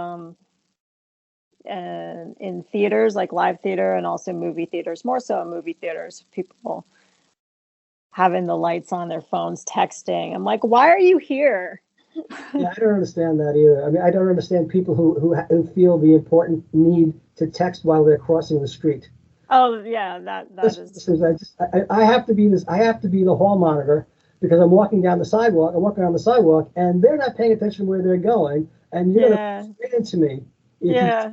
S2: in theaters, like live theater, and also movie theaters. More so in movie theaters, people having the lights on their phones, texting. I'm like, why are you here?
S1: yeah, I don't understand that either. I mean, I don't understand people who feel the important need to text while they're crossing the street.
S2: Oh yeah, that
S1: This
S2: is
S1: is I have to be this. I have to be the hall monitor because I'm walking down the sidewalk. I'm walking on the sidewalk, and they're not paying attention where they're going, and you're going to
S2: yeah,
S1: straight into me if you
S2: yeah,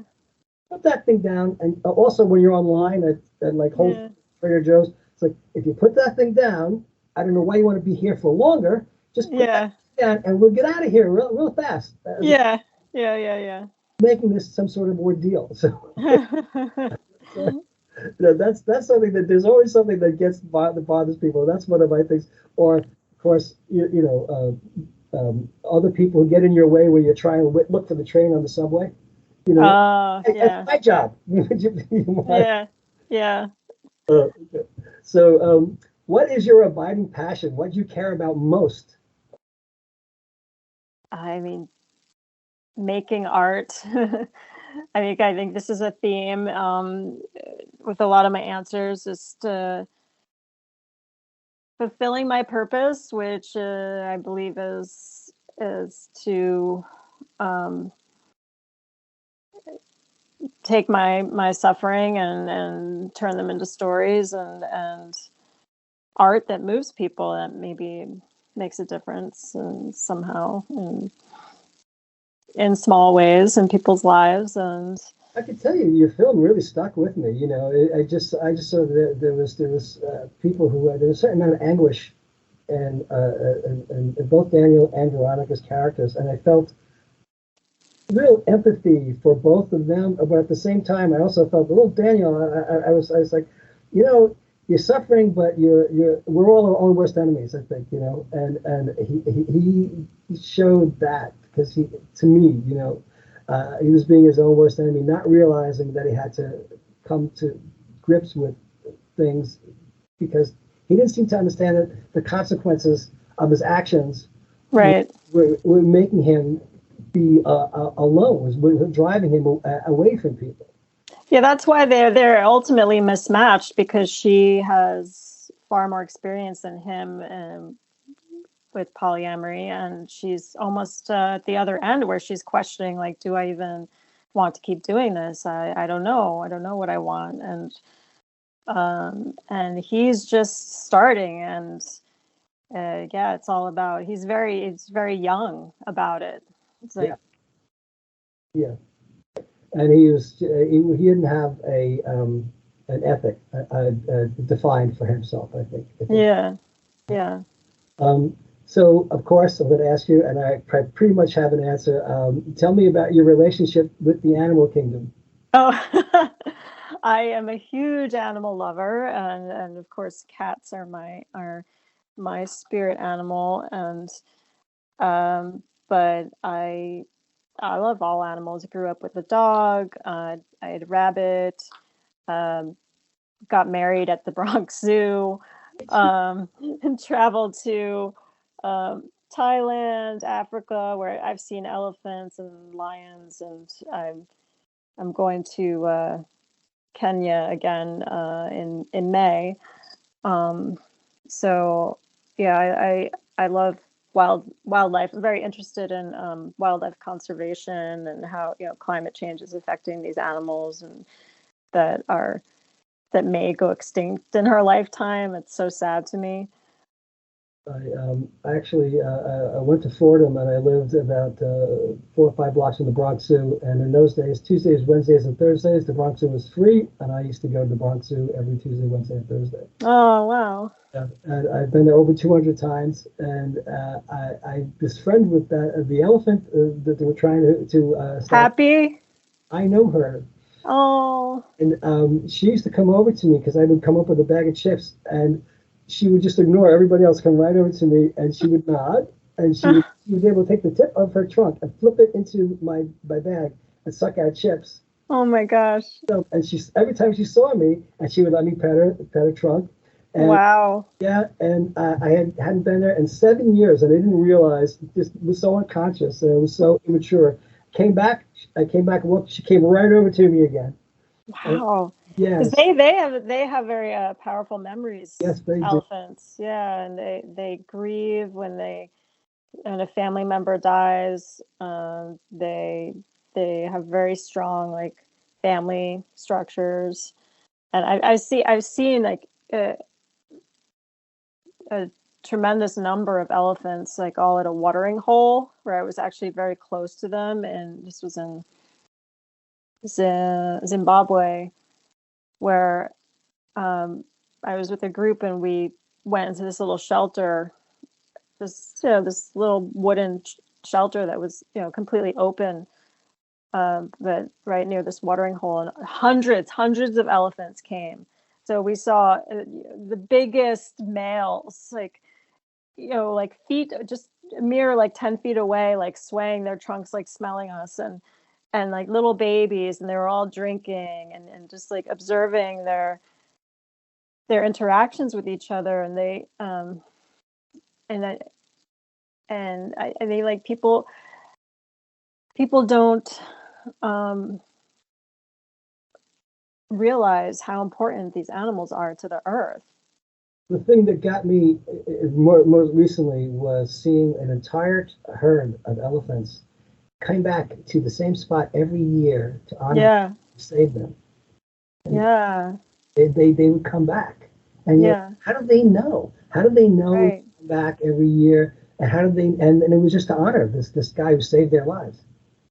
S1: put that thing down. And also, when you're online at like Whole
S2: yeah,
S1: Trader Joe's, it's like if you put that thing down, I don't know why you want to be here for longer. Just put that
S2: yeah,
S1: thing down, and we'll get out of here real fast. As
S2: yeah, yeah, yeah,
S1: making this some sort of ordeal. So,
S2: yeah.
S1: so that's something that there's always something that bothers people. That's one of my things. Or of course, other people who get in your way when you're trying to look for the train on the subway. You know, hey, that's
S2: Yeah,
S1: my job.
S2: yeah, yeah.
S1: Uh, so, what is your abiding passion? What do you care about most?
S2: I mean, making art. I think this is a theme with a lot of my answers. Just fulfilling my purpose, which I believe is to um, take my suffering and turn them into stories and art that moves people, that maybe makes a difference and somehow in small ways in people's lives. And
S1: I can tell you, your film really stuck with me. You know, I just saw that there was people who there was a certain amount of anguish and both Daniel and Veronica's characters, and I felt real empathy for both of them. But at the same time, I also felt a little Daniel. I was like, you know, you're suffering, but we're all our own worst enemies. I think, you know, and he showed that because he to me, you know, he was being his own worst enemy, not realizing that he had to come to grips with things because he didn't seem to understand that the consequences of his actions
S2: right.
S1: were making him be alone, was driving him away from people.
S2: Yeah, that's why they're ultimately mismatched because she has far more experience than him with polyamory, and she's almost at the other end where she's questioning, like, do I even want to keep doing this? I don't know. I don't know what I want, and he's just starting, and yeah, it's all about. He's very young about it. It's
S1: Yeah,
S2: like
S1: yeah, and he didn't have a an ethic defined for himself. I think.
S2: yeah, yeah.
S1: Um, so of course I'm going to ask you, and I pretty much have an answer. Tell me about your relationship with the animal kingdom.
S2: Oh, I am a huge animal lover, and of course, cats are my spirit animal, and but I love all animals. I grew up with a dog. I had a rabbit. Um, got married at the Bronx Zoo. And traveled to Thailand, Africa, where I've seen elephants and lions, and I'm going to Kenya again in May. Um, so yeah, I love wildlife. I'm very interested in wildlife conservation and how, climate change is affecting these animals and that are that may go extinct in our lifetime. It's so sad to me.
S1: I actually I went to Fordham and I lived about 4 or 5 blocks from the Bronx Zoo. And in those days, Tuesdays, Wednesdays, and Thursdays, the Bronx Zoo was free, and I used to go to the Bronx Zoo every Tuesday, Wednesday, and Thursday.
S2: Oh, wow.
S1: And I've been there over 200 times, and I befriend with the elephant that they were trying to stop.
S2: Happy?
S1: I know her,
S2: Oh,
S1: and she used to come over to me because I would come up with a bag of chips, and she would just ignore everybody else, come right over to me, and she would nod, and she was able to take the tip of her trunk and flip it into my bag and suck out chips.
S2: oh my gosh.
S1: So, and she every time she saw me, and she would let me pet her trunk. And
S2: Wow.
S1: yeah, and I hadn't been there in 7 years, and I didn't realize. Just was so unconscious, and it was so immature. Came back, I came back and looked. She came right over to me again. And
S2: Wow. Because
S1: yes,
S2: they have very powerful memories,
S1: yes, they do.
S2: elephants. Yeah, and they grieve when a family member dies. They have very strong like family structures, and I've seen like a tremendous number of elephants like all at a watering hole where I was actually very close to them, and this was in Zimbabwe where I was with a group and we went into this little shelter, this little wooden shelter that was completely open, but right near this watering hole, and hundreds of elephants came. So we saw the biggest males, like like feet, just a mere like 10 feet away, like swaying their trunks, like smelling us, and like little babies, and they were all drinking and just like observing their interactions with each other, and they and I, and they like people don't um realize how important these animals are to the earth.
S1: The thing that got me most recently was seeing an entire herd of elephants come back to the same spot every year to honor
S2: Yeah,
S1: who saved them. And
S2: yeah,
S1: they would come back. And yet,
S2: yeah,
S1: how do they know? How do they know to
S2: right.
S1: come back every year? And how did they? And it was just to honor this guy who saved their lives.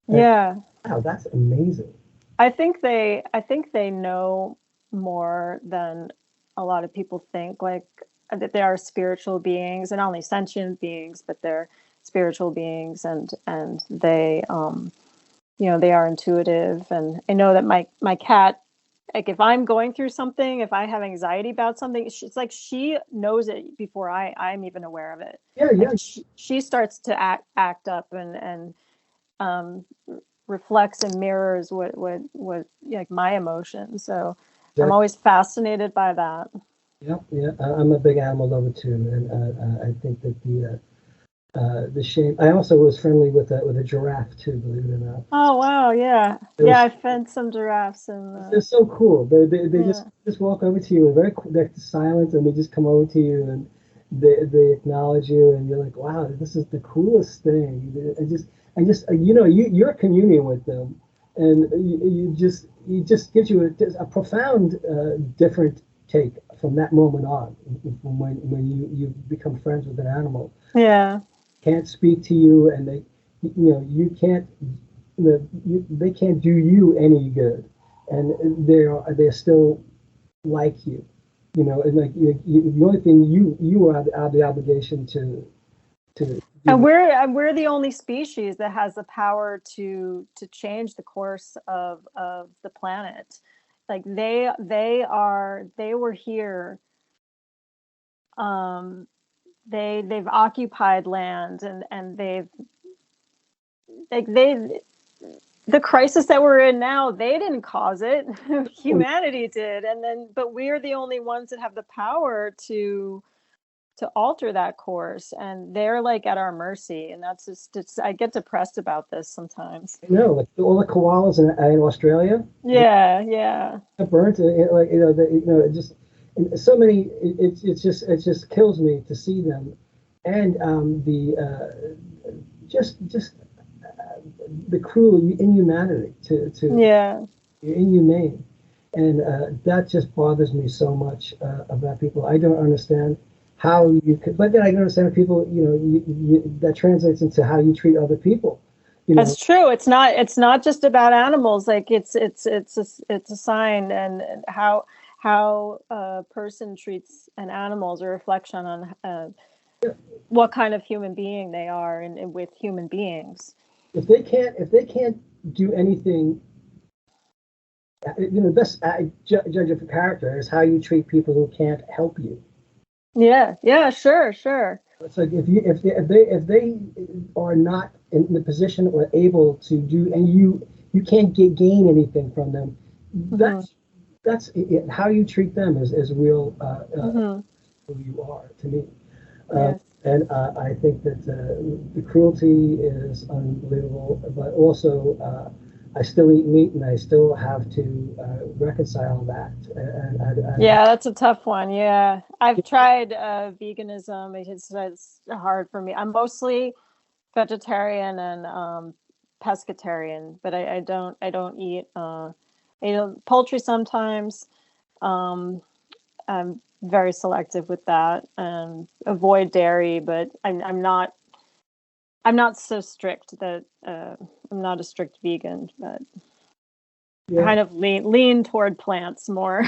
S1: And
S2: Yeah,
S1: wow, that's amazing.
S2: I think they know more than a lot of people think, like that they are spiritual beings, and not only sentient beings, but they're spiritual beings, and they are intuitive. And I know that my cat, like if I'm going through something, if I have anxiety about something, it's like she knows it before I'm even aware of it.
S1: Yeah,
S2: Like
S1: yeah.
S2: she starts to act up and um reflects and mirrors what like my emotions. So I'm
S1: That,
S2: always fascinated by that.
S1: yeah, yeah. I'm a big animal lover too, and I think that the shame. I also was friendly with a giraffe too, believe it or not.
S2: Oh wow, yeah,
S1: It
S2: yeah.
S1: was
S2: I fed some giraffes and
S1: they're so cool. They
S2: yeah,
S1: just walk over to you and they're silent, and they just come over to you and they acknowledge you, and you're like, wow, this is the coolest thing. And just you're communing with them, and you just gives you a profound different take from that moment on, from when you become friends with an animal.
S2: yeah,
S1: Can't speak to you, and you can't they can't do you any good, and they're still like and like the only thing you are the obligation to
S2: and
S1: give.
S2: we're the only species that has the power to change the course of the planet. Like they were here. um they've occupied land, and they've like they the crisis that we're in now, they didn't cause it. Humanity did. And then but we're the only ones that have the power to alter that course, and they're like at our mercy. And that's just I get depressed about this sometimes.
S1: Like all the koalas in Australia,
S2: Yeah, yeah,
S1: burnt, like it just and so many. It just kills me to see them, and the just the cruel inhumanity to
S2: Yeah.
S1: inhumane, and that just bothers me so much about people. I don't understand how you could, but then I can understand people. That translates into how you treat other people. You know,
S2: That's true. It's not just about animals. Like it's a sign, and how a person treats an animal is a reflection on what kind of human being they are, and with human beings.
S1: if they can't do anything, the best judge of character is how you treat people who can't help you.
S2: Yeah, yeah, sure, sure.
S1: It's like if they are not in the position or able to do, and you can't gain anything from them,
S2: Hmm.
S1: that's it. How you treat them is real
S2: Hmm.
S1: who you are to me. Uh,
S2: Yes.
S1: and I think that the cruelty is unbelievable, but also I still eat meat and I still have to reconcile that. And
S2: Yeah, that's a tough one. Yeah, I've tried veganism. It's hard for me. I'm mostly vegetarian and pescatarian, but I don't eat poultry sometimes. Um, I'm very selective with that and avoid dairy, but I'm not so strict that I'm not a strict vegan, but I
S1: yeah,
S2: kind of lean toward plants more.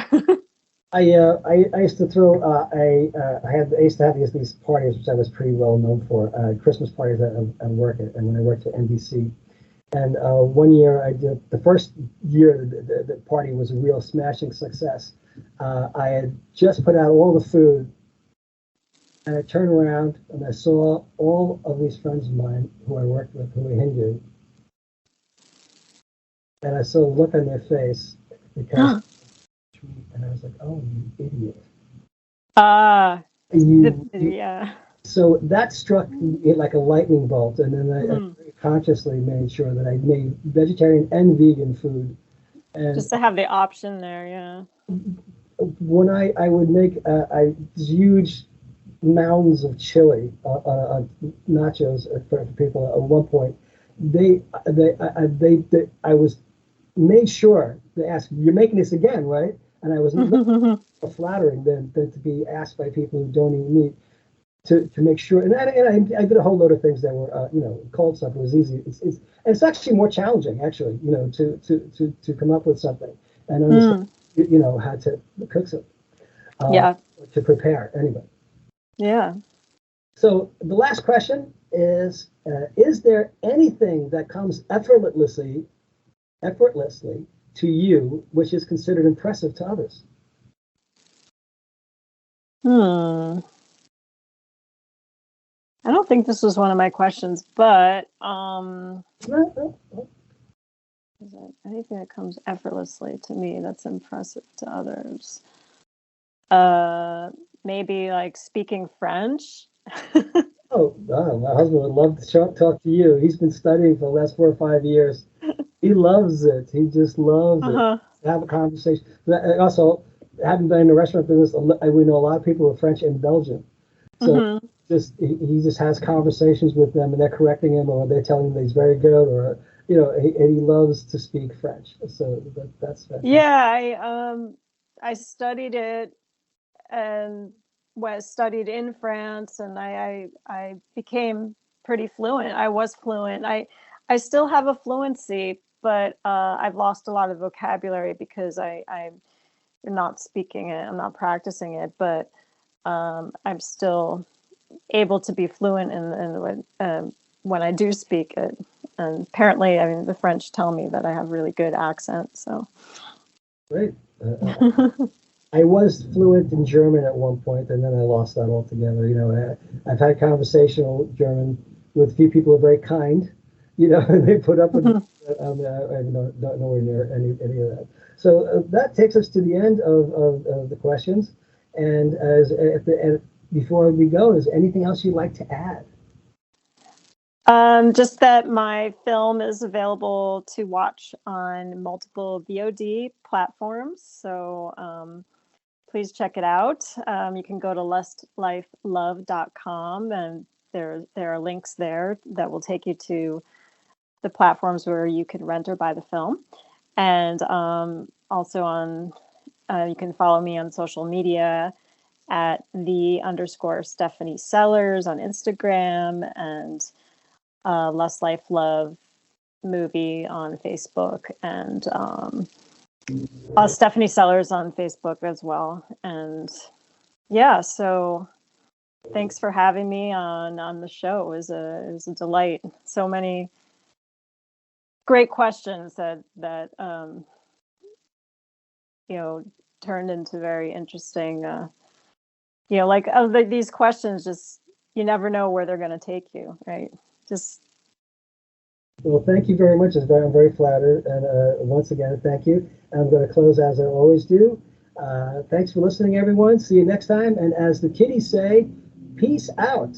S1: I used to throw I used to have these parties which I was pretty well known for Christmas parties at work and when I worked at NBC. And one year I did the first year the party was a real smashing success. I had just put out all the food, and I turned around and I saw all of these friends of mine who I worked with who were Hindu, and I saw the look on their face because, and I was like, "Oh, you idiot!
S2: Ah,
S1: You."
S2: yeah.
S1: So that struck me like a lightning bolt, and then I
S2: Mhm.
S1: very consciously made sure that I made vegetarian and vegan food. And
S2: Just to have the option there, yeah.
S1: when I would make huge mounds of chili nachos for people at one point, they I was made sure they asked, "You're making this again, right?" And I was more flattering than to be asked by people who don't eat meat to make sure. And I did a whole load of things that were, cold stuff. It was easy. And it's actually more challenging, actually, to come up with something and understand,
S2: Mm,
S1: how to cook something, uh,
S2: yeah,
S1: to prepare anyway.
S2: yeah.
S1: So the last question is there anything that comes effortlessly to you, which is considered impressive to others?
S2: Hmm. I don't think this was one of my questions, but is there anything that comes effortlessly to me that's impressive to others? Uh, Maybe like speaking French.
S1: Oh, wow, my husband would love to talk to you. He's been studying for the last 4 or 5 years. He loves it. He just loves it.
S2: Uh-huh.
S1: Have a conversation. Also, having been in the restaurant business, we know a lot of people with French in Belgium. So
S2: Hmm.
S1: just he just has conversations with them, and they're correcting him, or they're telling him that he's very good, or and he loves to speak French. So that's fantastic.
S2: Yeah, I studied it and was studied in France, and I became pretty fluent. I was fluent. I still have a fluency, but I've lost a lot of vocabulary because I'm not speaking it. I'm not practicing it, but I'm still able to be fluent when I do speak it. And apparently, I mean, the French tell me that I have really good accent. So,
S1: Great. I was fluent in German at one point, and then I lost that altogether. I've had conversational German with a few people who are very kind. They put up with. I'm not nowhere near any of that. So that takes us to the end of the questions. And and before we go, is there anything else you'd like to add?
S2: just that my film is available to watch on multiple VOD platforms. So please check it out. You can go to lustlifelove.com, and there are links there that will take you to the platforms where you can rent or buy the film. And also you can follow me on social media at _Stephanie Sellars on Instagram, and Lust Life Love movie on Facebook, and Stephanie Sellars on Facebook as well. And yeah, so thanks for having me on the show. It was a delight. So many great questions that turned into very interesting. These questions, just you never know where they're going to take you, right?
S1: Well, thank you very much. I'm very flattered, and once again, thank you. I'm going to close as I always do. Thanks for listening, everyone. See you next time, and as the kiddies say, peace out.